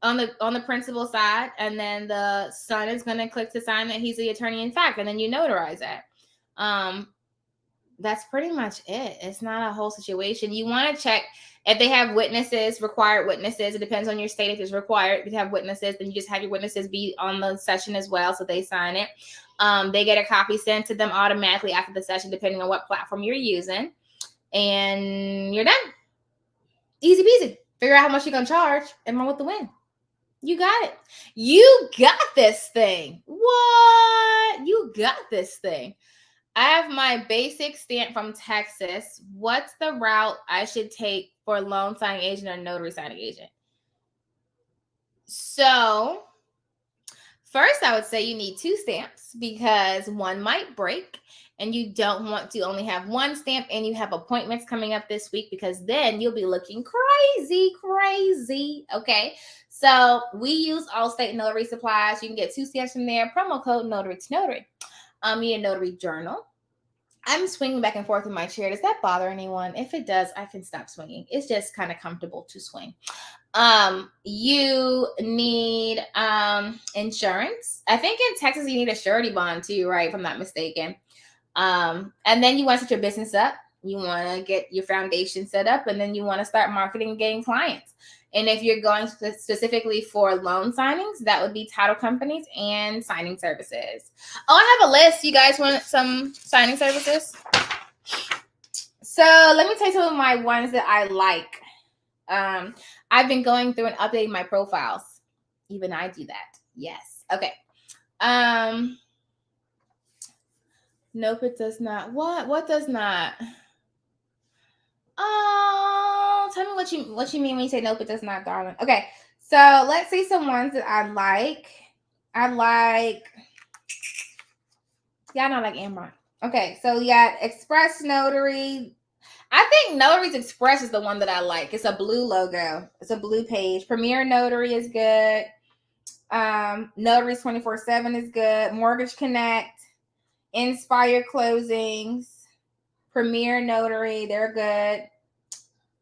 on the principal side, and then the son is going to click to sign that he's the attorney in fact, and then you notarize it. That's pretty much it. It's not a whole situation. You want to check if they have witnesses, required witnesses. It depends on your state. If it's required to have witnesses, then you just have your witnesses be on the session as well, so they sign it. They get a copy sent to them automatically after the session, depending on what platform you're using, and you're done. Easy peasy. Figure out how much you're gonna charge and run with the win. You got it. You got this thing. What? You got this thing. I have my basic stamp from Texas. What's the route I should take for loan signing agent or notary signing agent? So first, I would say you need 2 stamps because one might break and you don't want to only have 1 stamp, and you have appointments coming up this week because then you'll be looking crazy. Okay. So we use Allstate Notary Supplies. You can get 2 stamps from there. Promo code Notary to Notary. You need a notary journal. I'm swinging back and forth in my chair. Does that bother anyone? If it does, I can stop swinging. It's just kind of comfortable to swing. You need insurance. I think in Texas you need a surety bond too, right? If I'm not mistaken. And then you want to set your business up. You want to get your foundation set up, and then you want to start marketing and getting clients. And if you're going specifically for loan signings, that would be title companies and signing services. Oh, I have a list. You guys want some signing services? So let me tell you some of my ones that I like. I've been going through and updating my profiles. Even I do that. Yes. Okay. Nope, it does not. What does not? Oh, tell me what you mean when you say nope, it does not, darling. Okay, so let's see some ones that I like. Y'all know I like Amber. Okay, so you got Express Notary. I think Notaries Express is the one that I like. It's a blue logo. It's a blue page. Premier Notary is good. Notaries 24/7 is good. Mortgage Connect, Inspire Closings, Premier Notary, they're good.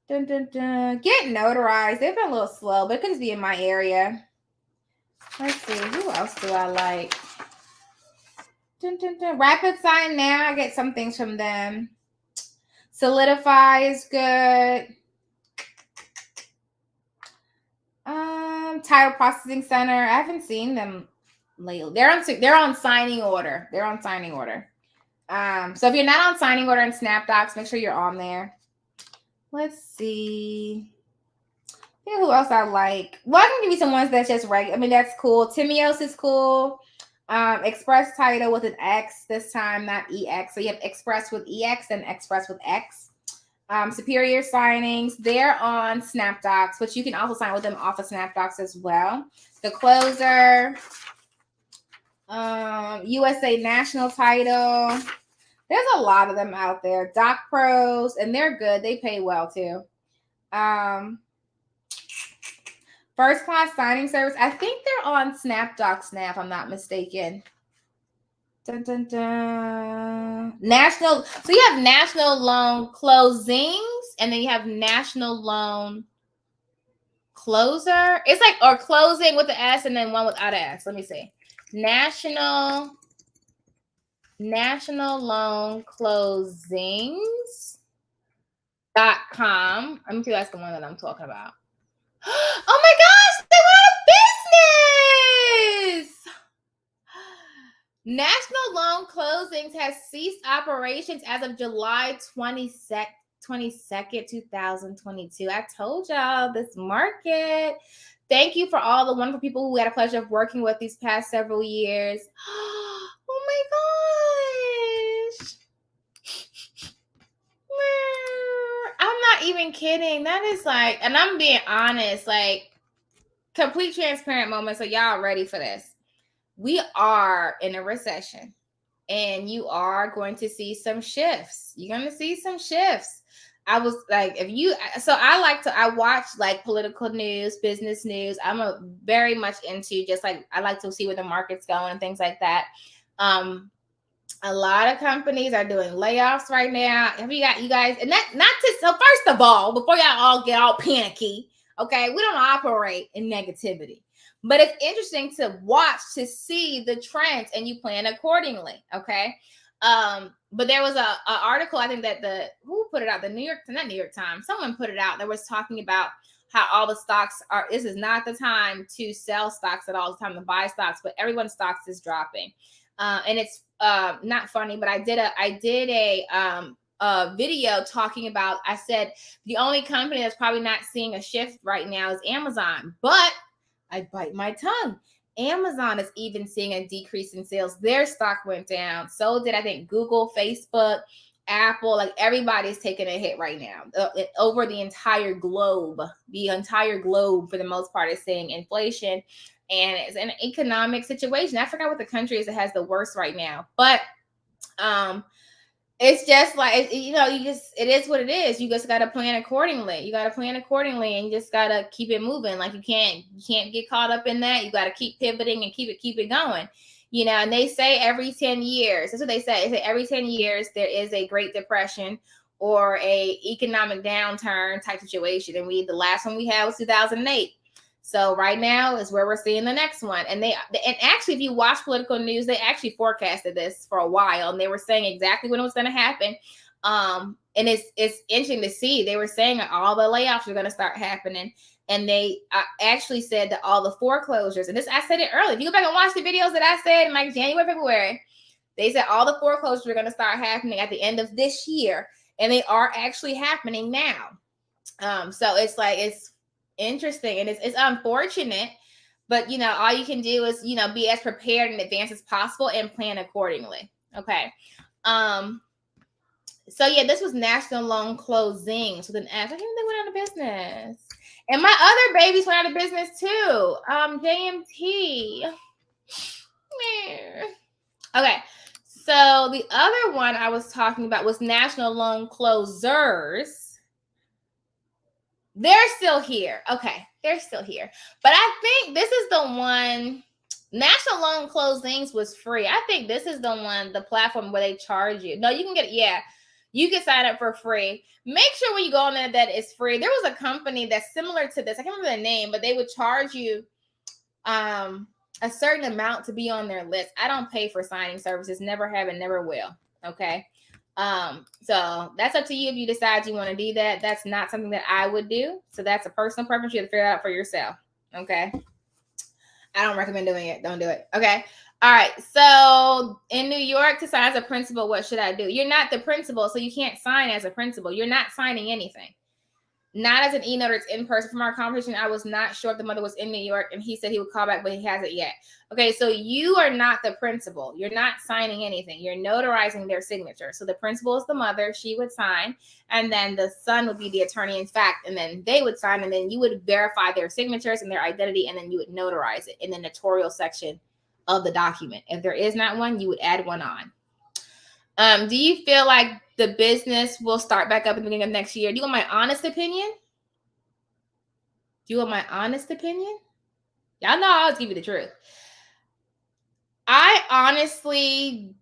Dun, dun, dun. Get Notarized. They've been a little slow, but it could just be in my area. Let's see. Who else do I like? Dun, dun, dun. Rapid Sign Now. I get some things from them. Solidify is good. Title Processing Center. I haven't seen them lately. They're on signing order. They're on signing order. So if you're not on signing order in SnapDocs, make sure you're on there. Let's see. Yeah, who else I like? Well, I can give you some ones that's just regular. I mean, that's cool. Timios is cool. Express Title with an X this time, not EX. So you have Express with EX and Express with X. Superior Signings, they're on SnapDocs, but you can also sign with them off of SnapDocs as well. The Closer, USA National Title. There's a lot of them out there. Doc Pros, and they're good. They pay well too. First Class Signing Service. I think they're on SnapDocs now, if I'm not mistaken. Dun, dun, dun. National. So you have National Loan Closings, and then you have National Loan Closer. It's like, or closing with the S and then one without an S. Let me see. National Loan Closings.com. Let me see if that's the one that I'm talking about. Oh my gosh, they went out of business. National Loan Closings has ceased operations as of July 22nd, 2022. I told y'all this market. Thank you for all the wonderful people who had a pleasure of working with these past several years. Oh my gosh. I'm not even kidding. That is like, and I'm being honest, like complete transparent moment. So y'all ready for this? We are in a recession, and you are going to see some shifts. You're going to see some shifts. I was like, I watch like political news, business news. I'm very much into just like, I like to see where the market's going and things like that. A lot of companies are doing layoffs right now. Have you guys, and that not to, so first of all, before y'all all get all panicky, Okay, we don't operate in negativity, but it's interesting to watch to see the trends, and you plan accordingly. Okay. But there was a article, I think that who put it out, the not New York Times, someone put it out that was talking about how all the stocks are, this is not the time to sell stocks at all, the time to buy stocks, but everyone's stocks is dropping. And it's not funny, but I did a video talking about, I said, the only company that's probably not seeing a shift right now is Amazon, but I bite my tongue. Amazon is even seeing a decrease in sales. Their stock went down. So did, I think, Google, Facebook, Apple. Like, everybody's taking a hit right now over the entire globe. The entire globe, for the most part, is seeing inflation, and it's an economic situation. I forgot what the country is that has the worst right now, but it's just like, it is what it is. You just got to plan accordingly. You got to plan accordingly, and you just got to keep it moving. Like, you can't get caught up in that. You got to keep pivoting and keep it going. And they say every 10 years, that's what they say. They say every 10 years there is a Great Depression or a economic downturn type situation. And the last one we had was 2008. So right now is where we're seeing the next one. And actually, if you watch political news, they actually forecasted this for a while, and they were saying exactly when it was going to happen. And it's interesting to see. They were saying that all the layoffs are going to start happening, and they actually said that all the foreclosures, and this, I said it earlier. If you go back and watch the videos that I said in like January, February, they said all the foreclosures are going to start happening at the end of this year, and they are actually happening now. So it's like, it's interesting, and it's unfortunate, but all you can do is be as prepared in advance as possible and plan accordingly. Okay. So yeah, this was National Loan Closings with an S. I think they went out of business, and my other babies went out of business too. JMT. Okay, so the other one I was talking about was National Loan Closers. They're still here. Okay, they're still here. But I think this is the one. National Loan Closings was free. I think this is the one, the platform where they charge you. No, you can get it. Yeah, you can sign up for free. Make sure when you go on there that it's free. There was a company that's similar to this. I can't remember the name, but they would charge you a certain amount to be on their list. I don't pay for signing services. Never have and never will. Okay. So that's up to you if you decide you want to do that. That's not something that I would do. So that's a personal preference. You have to figure it out for yourself. Okay. I don't recommend doing it. Don't do it. Okay. All right. So in New York, to sign as a principal, what should I do? You're not the principal, so you can't sign as a principal. You're not signing anything. Not as an e-notar, it's in person. From our conversation, I was not sure if the mother was in New York, and he said he would call back, but he hasn't yet. Okay, so you are not the principal. You're not signing anything. You're notarizing their signature. So the principal is the mother. She would sign, and then the son would be the attorney in fact, and then they would sign, and then you would verify their signatures and their identity, and then you would notarize it in the notarial section of the document. If there is not one, you would add one on. Do you feel like the business will start back up at the beginning of next year? Do you want my honest opinion? Do you want my honest opinion? Y'all know I'll give you the truth. I honestly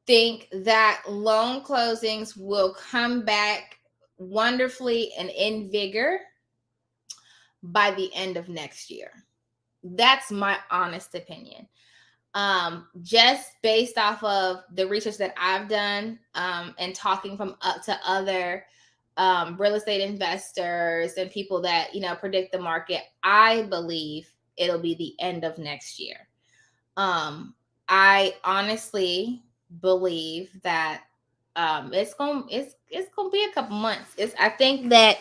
think that loan closings will come back wonderfully and in vigor by the end of next year. That's my honest opinion. Just based off of the research that I've done, and talking to other real estate investors and people that predict the market, I believe it'll be the end of next year. I honestly believe that it's gonna be a couple months. I think that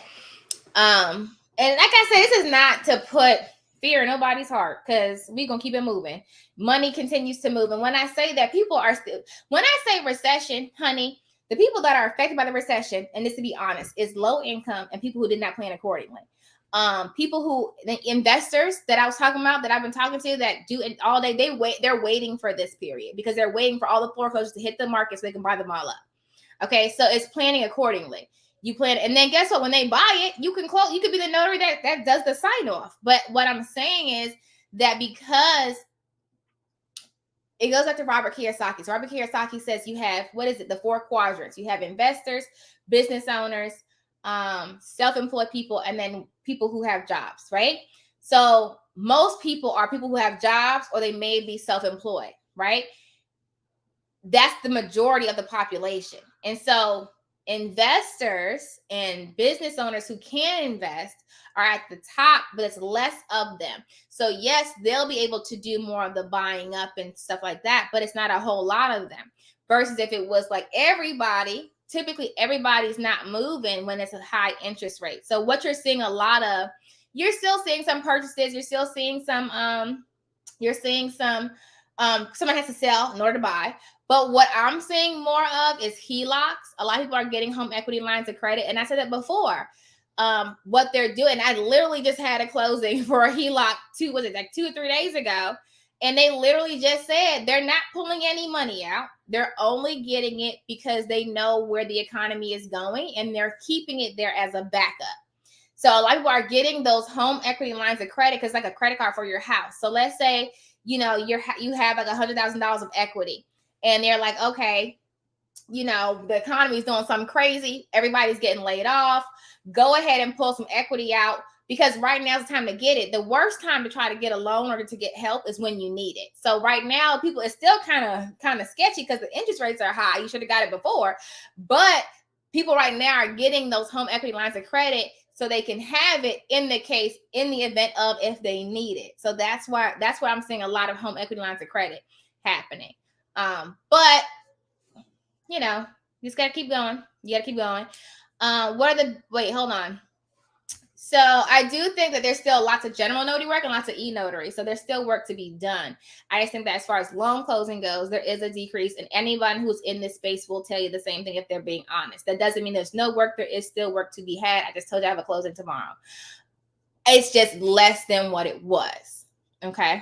and like I said, this is not to put fear in nobody's heart, because we're gonna keep it moving. Money continues to move. And when I say that, people are still, when I say recession, honey, the people that are affected by the recession, and this, to be honest, is low income and people who did not plan accordingly. People who, the investors that I was talking about, that I've been talking to, that do it all day, they're waiting for this period because they're waiting for all the foreclosures to hit the market so they can buy them all up. Okay, so it's planning accordingly. You plan, and then guess what? When they buy it, you can close. You could be the notary that does the sign off. But what I'm saying is that because it goes back to Robert Kiyosaki. So Robert Kiyosaki says you have, what is it? The 4 quadrants. You have investors, business owners, self-employed people, and then people who have jobs, right? So most people are people who have jobs, or they may be self-employed, right? That's the majority of the population. And so investors and business owners who can invest are at the top, but it's less of them. So yes, they'll be able to do more of the buying up and stuff like that, but it's not a whole lot of them. Versus if it was like everybody, typically everybody's not moving when it's a high interest rate. So what you're seeing a lot of, you're still seeing some purchases, you're still seeing some someone has to sell in order to buy. But what I'm seeing more of is HELOCs. A lot of people are getting home equity lines of credit. And I said that before. What they're doing, I literally just had a closing for a HELOC 2 or 3 days ago. And they literally just said they're not pulling any money out. They're only getting it because they know where the economy is going, and they're keeping it there as a backup. So a lot of people are getting those home equity lines of credit because it's like a credit card for your house. So let's say, you have like $100,000 of equity, and they're like, okay, the economy is doing something crazy. Everybody's getting laid off. Go ahead and pull some equity out, because right now is the time to get it. The worst time to try to get a loan or to get help is when you need it. So right now, people, it's still kind of sketchy because the interest rates are high. You should have got it before. But people right now are getting those home equity lines of credit so they can have it in the event of if they need it. So that's why I'm seeing a lot of home equity lines of credit happening. But you just got to keep going. You got to keep going. Wait, hold on. So I do think that there's still lots of general notary work and lots of e-notary. So there's still work to be done. I just think that as far as loan closing goes, there is a decrease. And anyone who's in this space will tell you the same thing if they're being honest. That doesn't mean there's no work. There is still work to be had. I just told you I have a closing tomorrow. It's just less than what it was. Okay.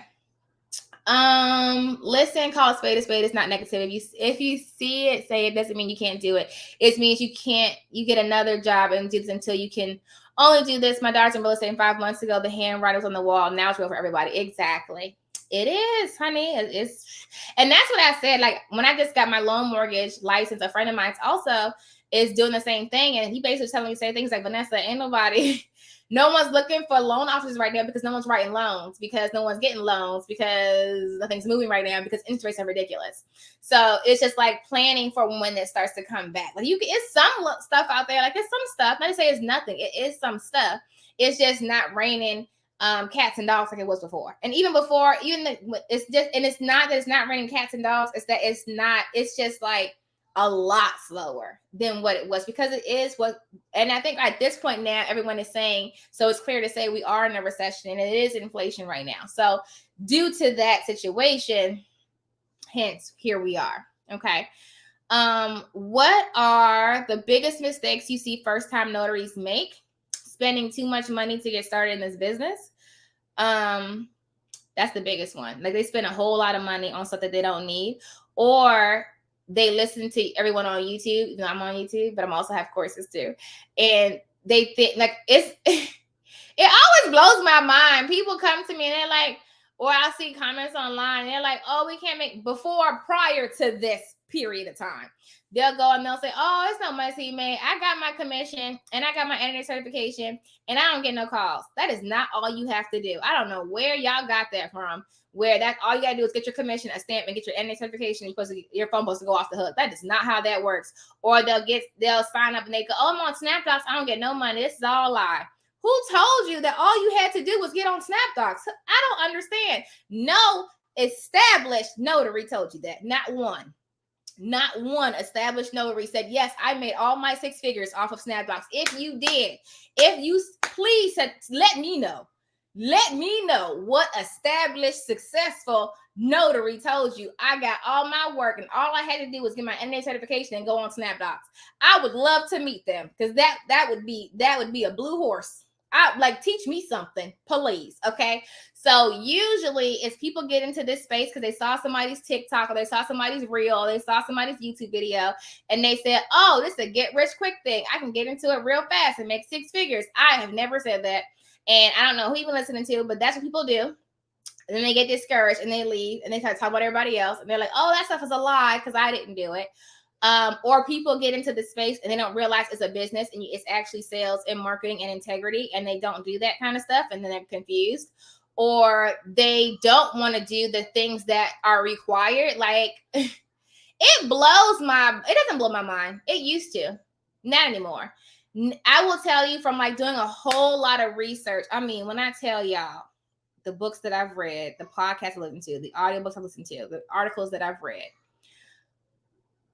Listen, call a spade a spade. It's not negative. If you see it, say it. Doesn't mean you can't do it. It means you get another job and do this until you can only do this. My daughter's in real estate, 5 months ago, the handwriting was on the wall. Now it's real for everybody. Exactly. It is, honey. And that's what I said. Like when I just got my loan mortgage license, a friend of mine also is doing the same thing. And he basically was telling me the same things like, Vanessa, ain't nobody, no one's looking for loan officers right now because no one's writing loans, because no one's getting loans, because nothing's moving right now, because interest rates are ridiculous. So it's just like planning for when it starts to come back. Like it's some stuff out there. Like there's some stuff. Not to say it's nothing. It is some stuff. It's just not raining cats and dogs like it was before. And even before, it's not that it's not raining cats and dogs. It's that it's just like a lot slower than what it was, because it is and I think at this point now everyone is saying, so it's clear to say we are in a recession and it is inflation right now. So due to that situation, hence here we are. Okay. What are the biggest mistakes you see first-time notaries make? Spending too much money to get started in this business. That's the biggest one. Like they spend a whole lot of money on stuff that they don't need, or they listen to everyone on YouTube. You know, I'm on YouTube, but I'm also have courses too. And they think like it always blows my mind. People come to me and they're like, or I'll see comments online and they're like, oh, we can't make prior to this period of time. They'll go and they'll say, oh, it's not much he made. I got my commission and I got my editor certification and I don't get no calls. That is not all you have to do. I don't know where y'all got that from, where that all you gotta do is get your commission, a stamp, and get your editor certification. Your phone supposed to go off the hook. That is not how that works. Or they'll sign up and they go, oh, I'm on SnapDocs. I don't get no money. This is all a lie. Who told you that all you had to do was get on SnapDocs? I don't understand. No established notary told you that. Not one established notary said, yes, I made all my 6 figures off of SnapDocs. If you please let me know. Let me know what established, successful notary told you. I got all my work and all I had to do was get my NA certification and go on SnapDocs. I would love to meet them, because that would be a blue horse. Teach me something, please. Okay. So usually it's people get into this space because they saw somebody's TikTok, or they saw somebody's reel, or they saw somebody's YouTube video, and they said, oh, this is a get rich quick thing. I can get into it real fast and make 6 figures. I have never said that. And I don't know who you've been listening to, but that's what people do. And then they get discouraged and they leave and they start talking about everybody else. And they're like, oh, that stuff is a lie because I didn't do it. Or people get into the space and they don't realize it's a business and it's actually sales and marketing and integrity, and they don't do that kind of stuff, and then they're confused. Or they don't want to do the things that are required. Like, it doesn't blow my mind. It used to, not anymore. I will tell you from like doing a whole lot of research. I mean, when I tell y'all the books that I've read, the podcasts I listen to, the audiobooks I listen to, the articles that I've read,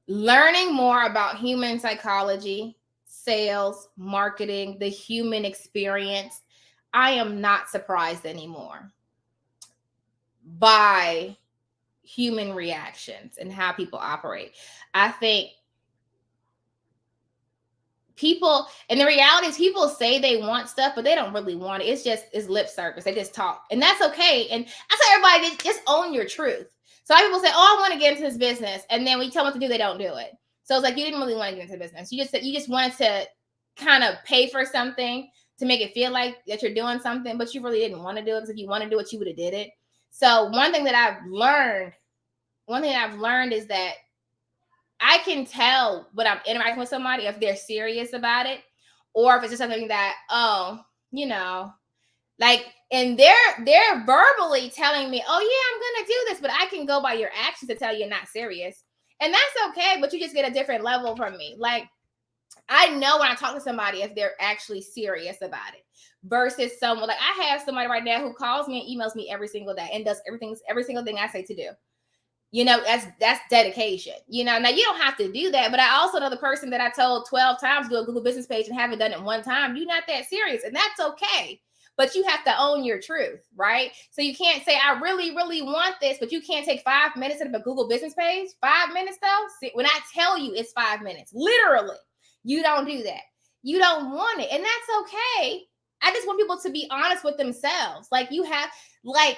learning more about human psychology, sales, marketing, the human experience, I am not surprised anymore by human reactions and how people operate. I think people, and the reality is people say they want stuff, but they don't really want it. It's lip service. They just talk, and that's okay. And I tell everybody, just own your truth. So a lot of people say, oh, I want to get into this business. And then we tell them what to do, they don't do it. So it's like, you didn't really want to get into the business. You just wanted to kind of pay for something to make it feel like that you're doing something, but you really didn't want to do it, because if you want to do it, you would have did it. So one thing that I've learned is that I can tell when I'm interacting with somebody if they're serious about it, or if it's just something that, like, and they're verbally telling me, oh yeah, I'm gonna do this, but I can go by your actions to tell you're not serious. And that's okay, but you just get a different level from me. Like, I know when I talk to somebody if they're actually serious about it, versus someone like I have somebody right now who calls me and emails me every single day and does every single thing I say to do. That's dedication. Now you don't have to do that, but I also know the person that I told 12 times to do a Google business page and haven't done it one time. You're not that serious, and that's okay. But you have to own your truth, right? So you can't say, I really, really want this, but you can't take 5 minutes out of a Google business page. 5 minutes though? See, when I tell you it's 5 minutes, literally, you don't do that. You don't want it, and that's okay. I just want people to be honest with themselves. Like, you have, like,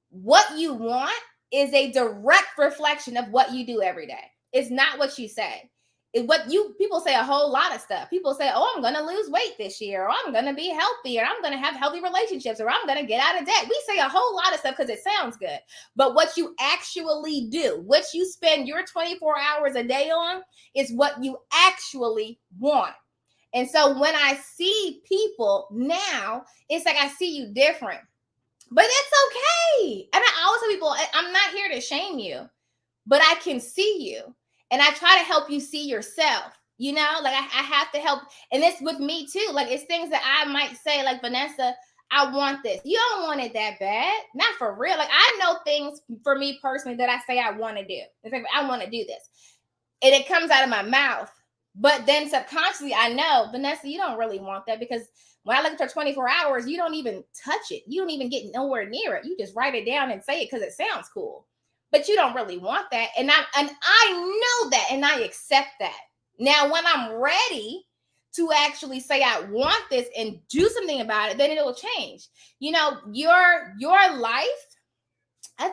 what you want is a direct reflection of what you do every day. It's not what you say. People say a whole lot of stuff. People say, oh, I'm going to lose weight this year, or I'm going to be healthy, or I'm going to have healthy relationships, or I'm going to get out of debt. We say a whole lot of stuff because it sounds good. But what you actually do, what you spend your 24 hours a day on, is what you actually want. And so when I see people now, it's like I see you different. But it's okay. And I always tell people, I'm not here to shame you, but I can see you. And I try to help you see yourself. Like I have to help. And it's with me too. Like, it's things that I might say, like, Vanessa, I want this. You don't want it that bad. Not for real. Like, I know things for me personally that I say I want to do. It's like, I want to do this. And it comes out of my mouth. But then subconsciously, I know, Vanessa, you don't really want that, because when I look at your 24 hours, you don't even touch it. You don't even get nowhere near it. You just write it down and say it because it sounds cool. But you don't really want that. And I know that, and I accept that. Now, when I'm ready to actually say I want this and do something about it, then it will change. Your life, I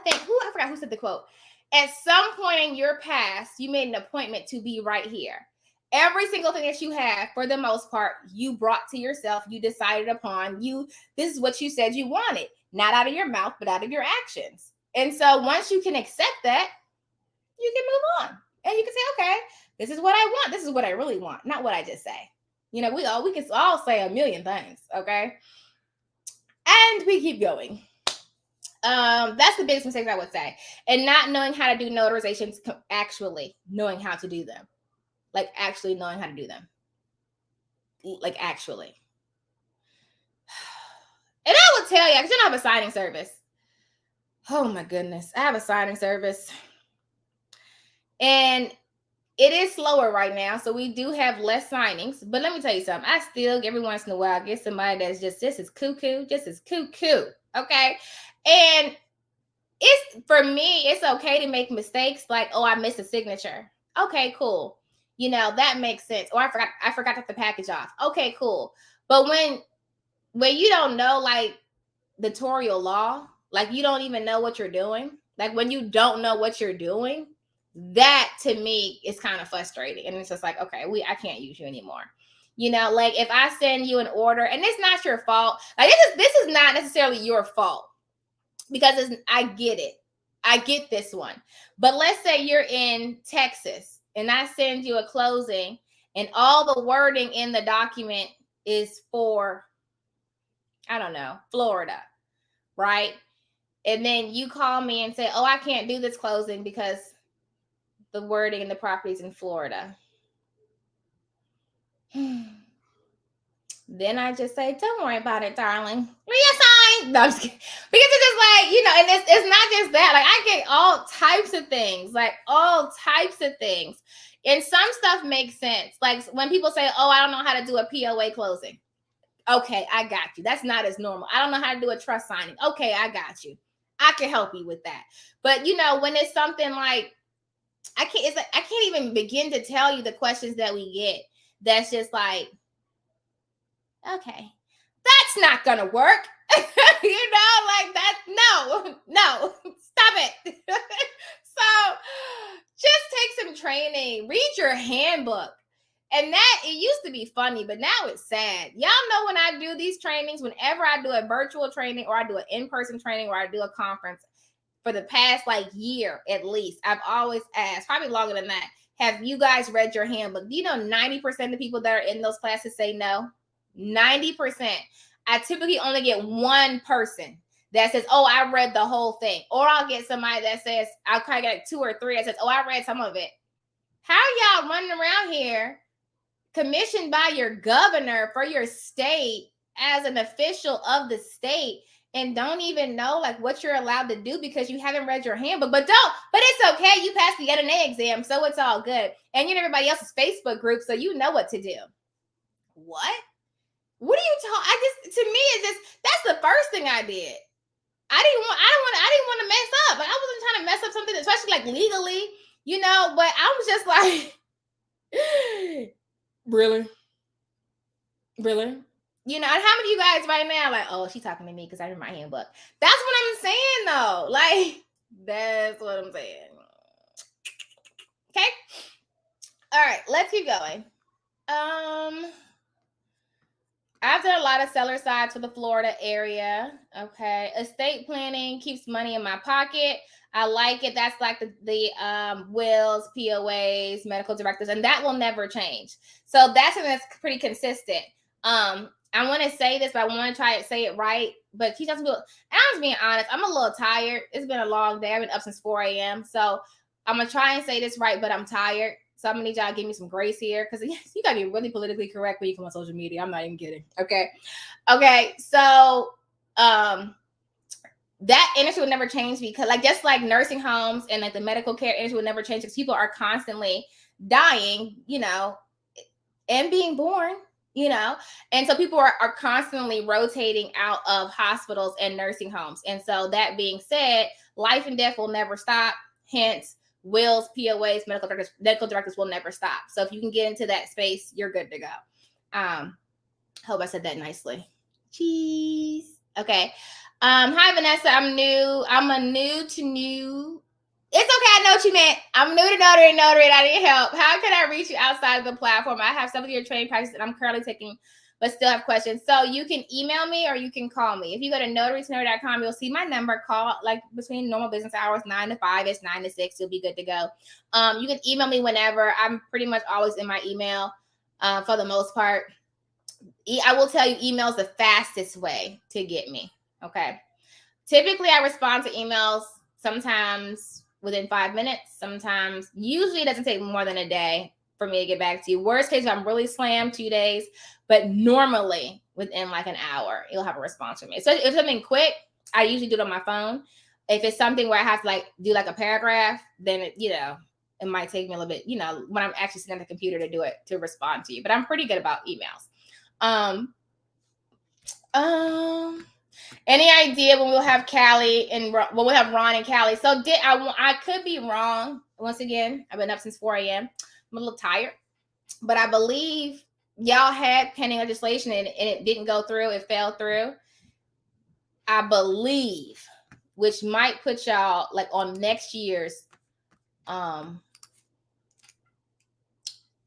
forgot who said the quote. At some point in your past, you made an appointment to be right here. Every single thing that you have, for the most part, you brought to yourself, you decided upon, this is what you said you wanted, not out of your mouth, but out of your actions. And so once you can accept that, you can move on. And you can say, okay, this is what I want. This is what I really want, not what I just say. We can all say a million things, okay? And we keep going. That's the biggest mistake I would say. And not knowing how to do notarizations, actually knowing how to do them. Like, actually knowing how to do them. Like, actually. And I would tell you, because I have a signing service. Oh my goodness. I have a signing service. And it is slower right now. So we do have less signings. But let me tell you something. I still, every once in a while, get somebody that's just as cuckoo. Okay. And for me, it's okay to make mistakes. Like, oh, I missed a signature. Okay, cool. That makes sense. Or I forgot to take the package off. Okay, cool. But when you don't know, like, the notarial law, like, you don't even know what you're doing. Like, when you don't know what you're doing, that to me is kind of frustrating. And it's just like, okay, I can't use you anymore. Like, if I send you an order and it's not your fault, like, this is not necessarily your fault, because I get it. I get this one. But let's say you're in Texas and I send you a closing, and all the wording in the document is for, I don't know, Florida, right? And then you call me and say, oh, I can't do this closing because the wording in the property is in Florida. Then I just say, don't worry about it, darling. Reassign. No, I'm just kidding. Because it's just like, and it's not just that. Like, I get all types of things, And some stuff makes sense. Like when people say, oh, I don't know how to do a POA closing. Okay, I got you. That's not as normal. I don't know how to do a trust signing. Okay, I got you. I can help you with that. But when it's something like, I can't even begin to tell you the questions that we get. That's just like, okay, that's not gonna work. Like that. No, stop it. So just take some training, read your handbook. And that, it used to be funny, but now it's sad. Y'all know when I do these trainings, whenever I do a virtual training or I do an in-person training or I do a conference, for the past year at least, I've always asked, probably longer than that, have you guys read your handbook? Do you know 90% of people that are in those classes say no? 90%. I typically only get one person that says, oh, I read the whole thing. Or I'll get somebody that says, I'll kind of get 2 or 3 that says, oh, I read some of it. How y'all running around here commissioned by your governor for your state as an official of the state and don't even know what you're allowed to do because you haven't read your handbook? But it's okay. You passed the NNA exam, so it's all good. And you're in everybody else's Facebook group, so you know what to do. What? What are you talking? To me, it's just, that's the first thing I did. I didn't want to mess up. Like, I wasn't trying to mess up something, especially legally, but I was just like, really? And how many of you guys right now like, oh, she's talking to me because I read my handbook? That's what I'm saying, though. That's what I'm saying. Okay. All right, let's keep going. I've done a lot of seller sides for the Florida area. Okay. Estate planning keeps money in my pocket. I like it. That's like the wills, POAs, medical directors, and that will never change. So that's something that's pretty consistent. I want to say this, but I want to try to say it right. But keep talking about, and I'm just being honest, I'm a little tired. It's been a long day. I've been up since 4 a.m. So I'm going to try and say this right, but I'm tired. So I'm going to need y'all to give me some grace here because you got to be really politically correct when you come on social media. I'm not even kidding. Okay. So that industry would never change because just like nursing homes and the medical care industry would never change because people are constantly dying, and being born. And so people are constantly rotating out of hospitals and nursing homes. And so that being said, life and death will never stop. Hence, wills, POAs, medical directors will never stop. So if you can get into that space, you're good to go. Hope I said that nicely. Cheese. Okay. Hi, Vanessa. I'm new. I'm a new to new. It's okay. I know what you meant. I'm new to notary, and I need help. How can I reach you outside of the platform? I have some of your training practices that I'm currently taking, but still have questions. So you can email me or you can call me. If you go to notarytonotary.com, you'll see my number. Call between normal business hours, 9 to 5. It's 9 to 6. You'll be good to go. You can email me whenever. I'm pretty much always in my email for the most part. I will tell you, email is the fastest way to get me. Okay. Typically, I respond to emails sometimes within 5 minutes. Usually it doesn't take more than a day for me to get back to you. Worst case, if I'm really slammed, 2 days, but normally within an hour, you'll have a response from me. So if something quick, I usually do it on my phone. If it's something where I have to do a paragraph, then it might take me a little bit, when I'm actually sitting at the computer to do it, to respond to you. But I'm pretty good about emails. Any idea when we'll have Callie and when we'll have Ron and Callie? So I could be wrong. Once again, I've been up since 4 a.m. I'm a little tired, but I believe y'all had pending legislation and it didn't go through. It fell through. I believe, which might put y'all on next year's. Let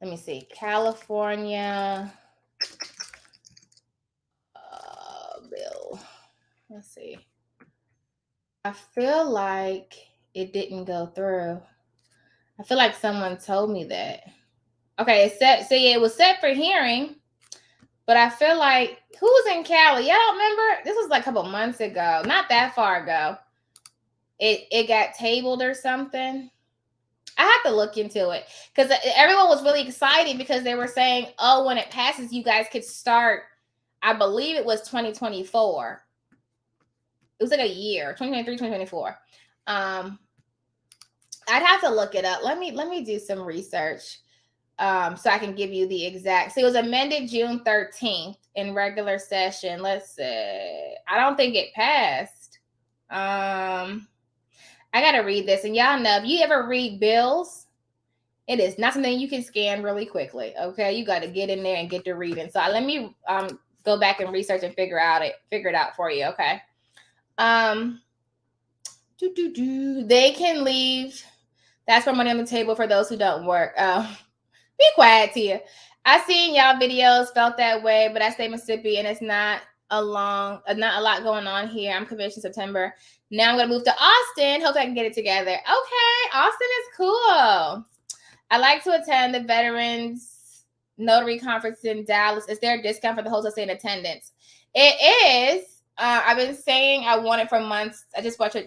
me see, California bill. Let's see. I feel like it didn't go through. I feel like someone told me that. Okay, it's set. So yeah, it was set for hearing, but I feel like who's in Cali? Y'all remember? This was like a couple months ago, not that far ago. It got tabled or something. I have to look into it because everyone was really excited because they were saying, "Oh, when it passes, you guys could start." I believe it was 2024. It was like a year, 2023, 2024. I'd have to look it up. Let me do some research so I can give you the exact. So it was amended June 13th in regular session. Let's see. I don't think it passed. I gotta read this, and y'all know if you ever read bills, it is not something you can scan really quickly. Okay, you got to get in there and get to reading. So let me go back and research and figure it out for you. Okay. They can leave. That's for money on the table for those who don't work. Be quiet, Tia. I seen y'all videos, felt that way, but I stay in Mississippi, and it's not a lot going on here. I'm commissioned September. Now I'm gonna move to Austin. Hope I can get it together. Okay, Austin is cool. I like to attend the Veterans Notary Conference in Dallas. Is there a discount for the hosts that stay in attendance? It is. I've been saying I want it for months. I just bought your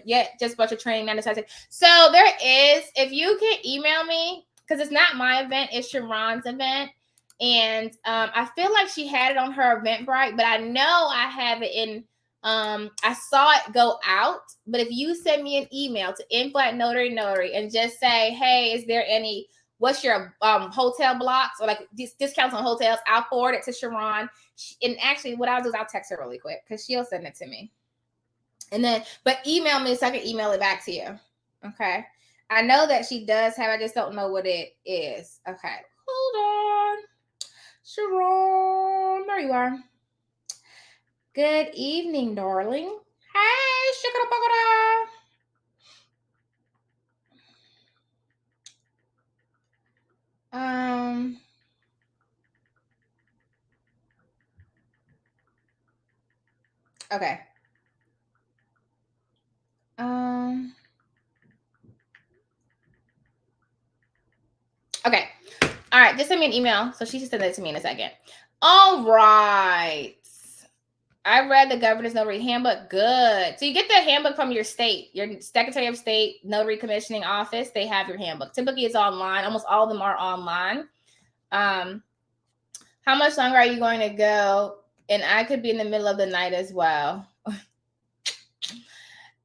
training. So there is. If you can email me, because it's not my event, it's Sharon's event. And I feel like she had it on her Eventbrite, but I know I have it in. I saw it go out. But if you send me an email to info@notary and just say, hey, is there any, what's your hotel blocks or like discounts on hotels, I'll forward it to Sharon. And actually, what I'll do is I'll text her really quick because she'll send it to me. And then, but email me so I can email it back to you. Okay. I know that she does have, I just don't know what it is. Okay. Hold on. Sharon, there you are. Good evening, darling. Hey, shikara. Okay. Okay. All right. Just send me an email. So she should send that to me in a second. All right. I read the Governor's Notary Handbook. Good. So you get the handbook from your state, your Secretary of State Notary Commissioning Office. They have your handbook. Typically, it's online. Almost all of them are online. How much longer are you going to go? And I could be in the middle of the night as well.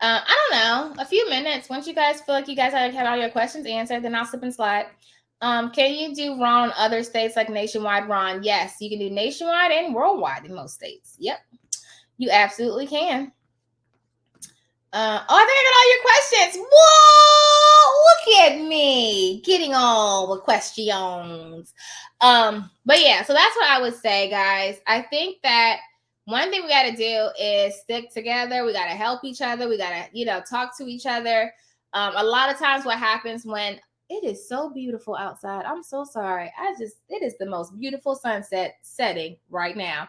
I don't know. A few minutes. Once you guys feel like you guys have all your questions answered, then I'll slip and slide. Can you do Ron in other states like nationwide Ron? Yes, you can do nationwide and worldwide in most states. Yep, you absolutely can. I think I got all your questions. Whoa, look at me getting all the questions. But yeah, so that's what I would say, guys. I think that one thing we got to do is stick together. We got to help each other. We got to, talk to each other. A lot of times what happens when it is so beautiful outside. I'm so sorry. It is the most beautiful sunset setting right now.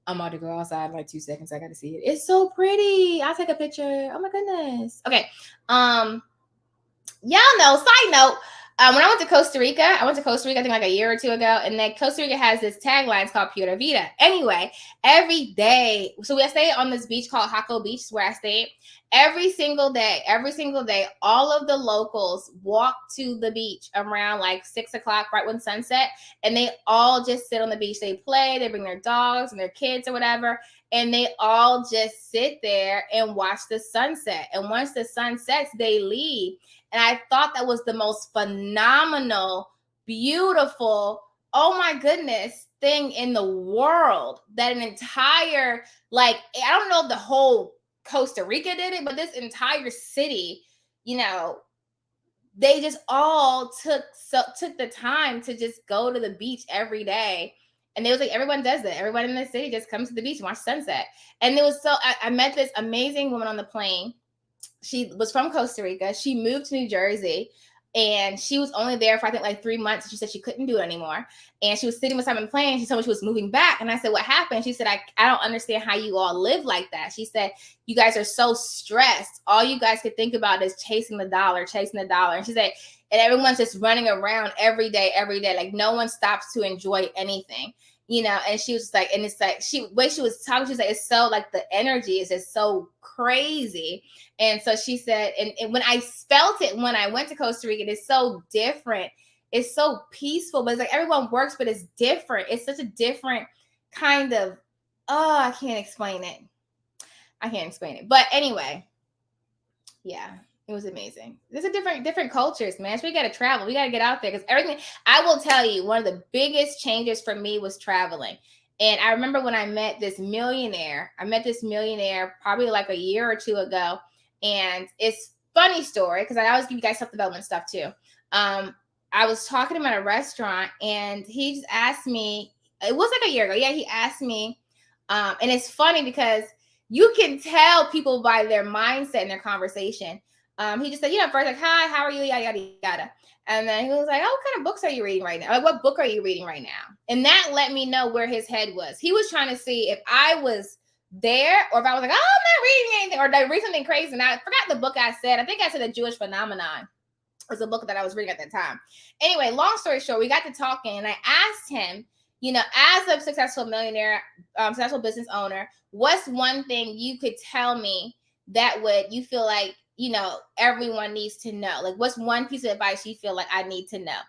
I'm about to go outside in like 2 seconds. I got to see it. It's so pretty. I'll take a picture. Oh my goodness. Okay. Y'all know, side note, when I went to Costa Rica, I think like a year or two ago, and then Costa Rica has this tagline. It's called Pura Vida. Anyway, every day, so we stayed on this beach called Jaco Beach, where I stayed. Every single day, all of the locals walk to the beach around like 6 o'clock, right when sunset, and they all just sit on the beach. They play, they bring their dogs and their kids or whatever, and they all just sit there and watch the sunset. And once the sun sets, they leave. And I thought that was the most phenomenal, beautiful, oh my goodness, thing in the world. That an entire, I don't know if the whole Costa Rica did it, but this entire city, they just all took the time to just go to the beach every day. And it was like, everyone does that. Everyone in the city just comes to the beach and watch sunset. And it was I met this amazing woman on the plane. She was from Costa Rica. She moved to New Jersey, and she was only there for, I think, like 3 months. She said she couldn't do it anymore. And she was sitting beside me playing. She told me she was moving back. And I said, what happened? She said, I don't understand how you all live like that. She said, you guys are so stressed. All you guys could think about is chasing the dollar. And she said, and everyone's just running around every day. Like no one stops to enjoy anything, you know. And she was just like, and it's like way she was talking, she was like, it's so like the energy is just so crazy. And so she said, and when I felt it when I went to Costa Rica, it's so different. It's so peaceful, but it's like everyone works, but it's different. It's such a different kind of, I can't explain it. But anyway, yeah, it was amazing. There's a different cultures, man. So we got to travel. We got to get out there because everything, I will tell you, one of the biggest changes for me was traveling. And I remember when I met this millionaire, probably like a year or two ago. And it's funny story because I always give you guys self-development stuff too. I was talking to him at a restaurant and he just asked me, it was like a year ago. Yeah, he asked me, and it's funny because you can tell people by their mindset and their conversation. He just said, first like, hi, how are you? Yada, yada, yada. And then he was like, oh, what kind of books are you reading right now? Like, what book are you reading right now? And that let me know where his head was. He was trying to see if I was there or if I was like, oh, I'm not reading anything, or did I read something crazy? And I forgot the book I said. I think I said The Jewish Phenomenon. It was a book that I was reading at that time. Anyway, long story short, we got to talking and I asked him, as a successful millionaire, successful business owner, what's one thing you could tell me that you feel like, everyone needs to know? Like, what's one piece of advice you feel like I need to know?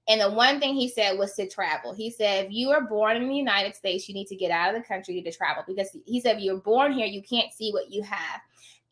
And the one thing he said was to travel. He said, if you are born in the United States, you need to get out of the country to travel, because he said, if you're born here, you can't see what you have.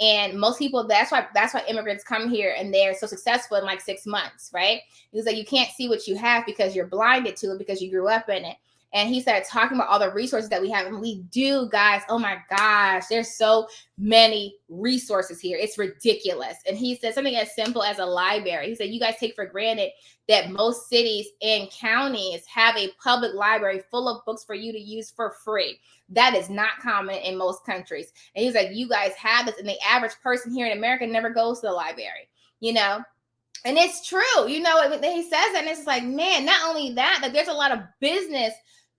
And most people, that's why immigrants come here and they're so successful in like 6 months, right? He was like, you can't see what you have because you're blinded to it because you grew up in it. And he started talking about all the resources that we have. And we do, guys. Oh my gosh, there's so many resources here. It's ridiculous. And he said something as simple as a library. He said, you guys take for granted that most cities and counties have a public library full of books for you to use for free. That is not common in most countries. And he's like, you guys have this. And the average person here in America never goes to the library, And it's true, he says that, and it's like, man, not only that, like there's a lot of business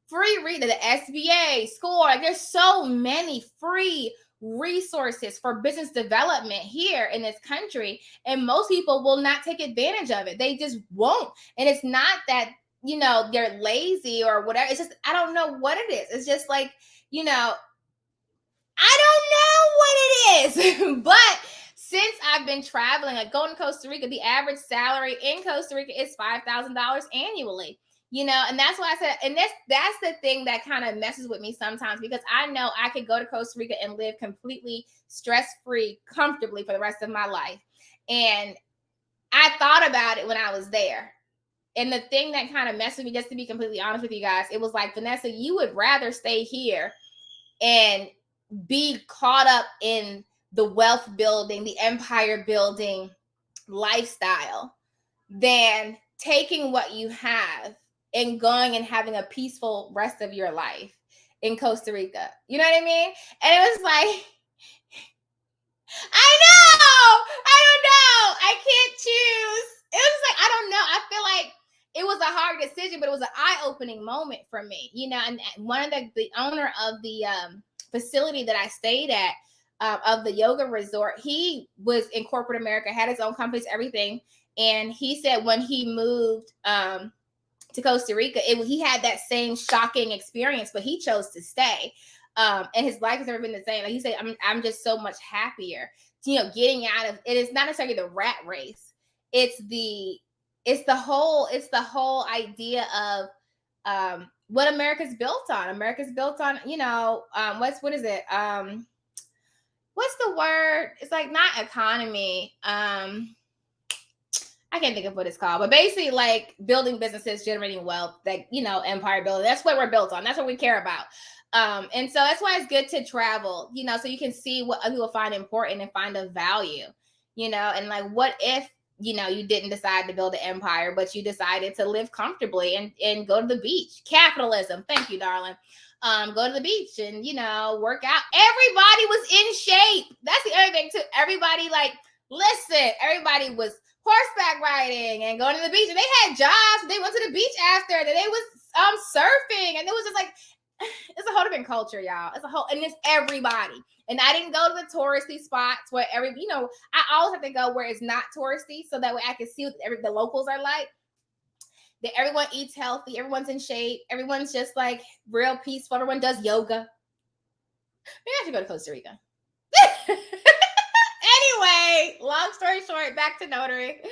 free reading, the SBA, SCORE, like there's so many free resources for business development here in this country, and most people will not take advantage of it. They just won't. And it's not that, they're lazy or whatever. It's just, I don't know what it is. It's just like, I don't know what it is, but since I've been traveling, like going to Costa Rica, the average salary in Costa Rica is $5,000 annually. And that's why I said, and that's the thing that kind of messes with me sometimes, because I know I could go to Costa Rica and live completely stress-free, comfortably for the rest of my life. And I thought about it when I was there. And the thing that kind of messed with me, just to be completely honest with you guys, it was like, Vanessa, you would rather stay here and be caught up in the wealth building, the empire building lifestyle than taking what you have and going and having a peaceful rest of your life in Costa Rica. You know what I mean? And it was like, I don't know. I can't choose. It was like, I don't know. I feel like it was a hard decision, but it was an eye-opening moment for me, and one of the owner of the facility that I stayed at, of the yoga resort, he was in corporate America, had his own companies, everything. And he said when he moved to Costa Rica, he had that same shocking experience, but he chose to stay. And his life has never been the same. Like he said, I'm just so much happier, getting out of it. Is not necessarily the rat race. It's the whole idea of what America's built on. America's built on, what is it? What's the word? It's like not economy. I can't think of what it's called, but basically like building businesses, generating wealth, like, empire building. That's what we're built on. That's what we care about. And so that's why it's good to travel, so you can see what other people find important and find a value, and like, what if, you didn't decide to build an empire, but you decided to live comfortably and go to the beach. Capitalism. Thank you, darling. Go to the beach and, work out. Everybody was in shape. That's the other thing too. Everybody everybody was horseback riding and going to the beach, and they had jobs. They went to the beach after, and they was surfing, and it was just like it's a whole different culture, y'all. And it's everybody. And I didn't go to the touristy spots where I always have to go where it's not touristy, so that way I can see what the locals are like. That everyone eats healthy, everyone's in shape, everyone's just like real peaceful, everyone does yoga. Maybe I should go to Costa Rica. Anyway, long story short, back to notary.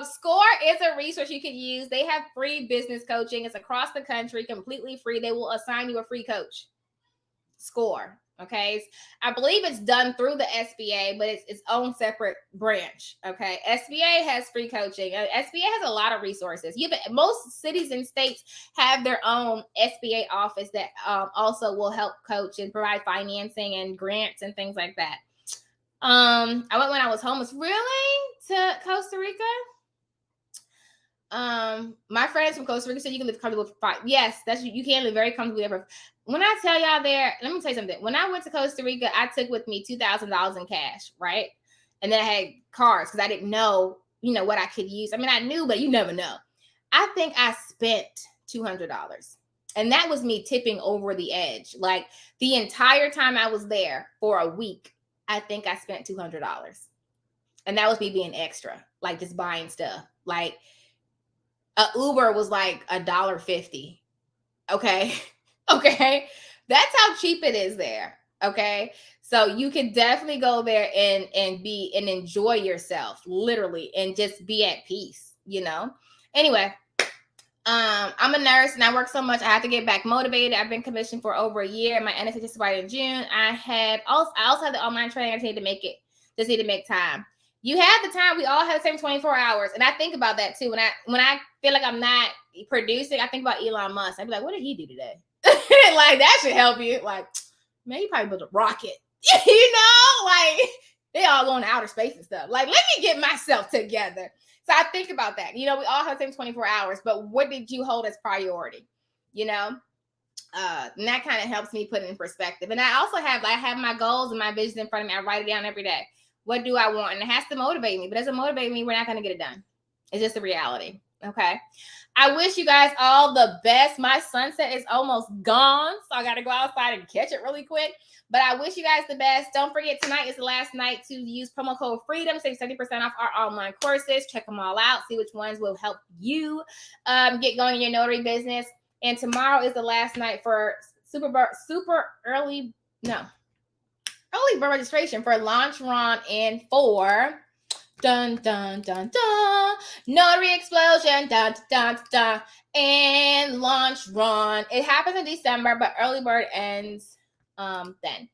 Score is a resource you can use. They have free business coaching. It's across the country, completely free. They will assign you a free coach. Score. Okay. I believe it's done through the SBA, but it's its own separate branch. Okay. SBA has free coaching. SBA has a lot of resources. Most cities and states have their own SBA office that also will help coach and provide financing and grants and things like that. I went when I was homeless. Really? To Costa Rica? My friends from Costa Rica said you can live comfortable for 5. Yes, you can live very comfortably ever. When I tell y'all there, let me tell you something. When I went to Costa Rica, I took with me $2,000 in cash, right? And then I had cards because I didn't know, what I could use. I mean, I knew, but you never know. I think I spent $200. And that was me tipping over the edge. Like the entire time I was there for a week, I think I spent $200. And that was me being extra, like just buying stuff. Like a Uber was like $1.50. Okay. Okay. That's how cheap it is there. Okay. So you can definitely go there and enjoy yourself, literally, and just be at peace, Anyway, I'm a nurse and I work so much. I have to get back motivated. I've been commissioned for over a year. My NSA just expired in June. I also have the online training. I just need to make time. You have the time. We all have the same 24 hours. And I think about that too. When I feel like I'm not producing, I think about Elon Musk. I'd be like, what did he do today? Like that should help you. Like, man, he probably built a rocket. Like they all going to outer space and stuff. Like, let me get myself together. So I think about that. We all have the same 24 hours, but what did you hold as priority? And that kind of helps me put it in perspective. And I also have my goals and my visions in front of me. I write it down every day. What do I want? And it has to motivate me. But it doesn't motivate me, we're not going to get it done. It's just a reality. Okay. I wish you guys all the best. My sunset is almost gone, so I got to go outside and catch it really quick. But I wish you guys the best. Don't forget, tonight is the last night to use promo code FREEDOM. Save 70% off our online courses. Check them all out. See which ones will help you get going in your notary business. And tomorrow is the last night for early bird registration for Launch Run and for dun dun dun dun Notary Explosion dun dun dun and Launch Run. It happens in December, but early bird ends then.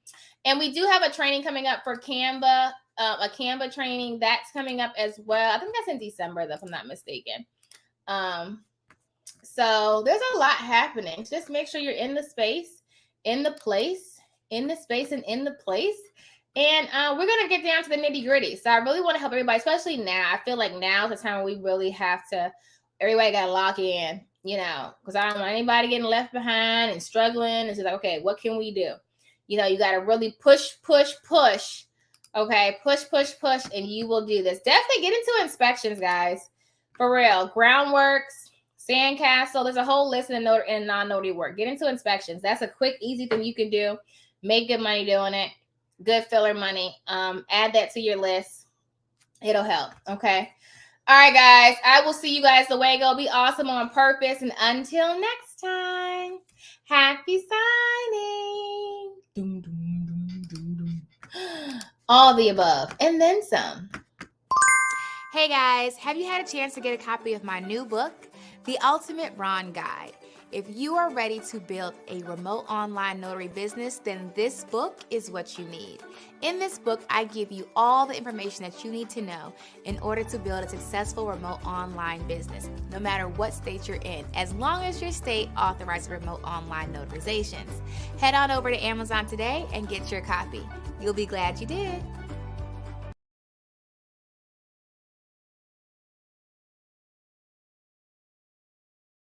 And we do have a training coming up for Canva, a Canva training that's coming up as well. I think that's in December, though, if I'm not mistaken. So there's a lot happening. Just make sure you're in the space, in the place, in the space, and in the place. And we're going to get down to the nitty gritty. So I really want to help everybody, especially now. I feel like now is the time when we really have to, everybody got to lock in, because I don't want anybody getting left behind and struggling. It's just like, okay, what can we do? You got to really push. Okay, push, and you will do this. Definitely get into inspections, guys. For real. Groundworks, sandcastle. There's a whole list in non-notary work. Get into inspections. That's a quick, easy thing you can do. Make good money doing it. Good filler money. Add that to your list. It'll help. Okay. All right, guys. I will see you guys the way go. Be awesome on purpose. And until next time, happy signing. Dum, dum, dum, dum, dum. All the above and then some. Hey guys, have you had a chance to get a copy of my new book, The Ultimate Ron Guide? If you are ready to build a remote online notary business, then this book is what you need. In this book, I give you all the information that you need to know in order to build a successful remote online business, no matter what state you're in, as long as your state authorizes remote online notarizations. Head on over to Amazon today and get your copy. You'll be glad you did.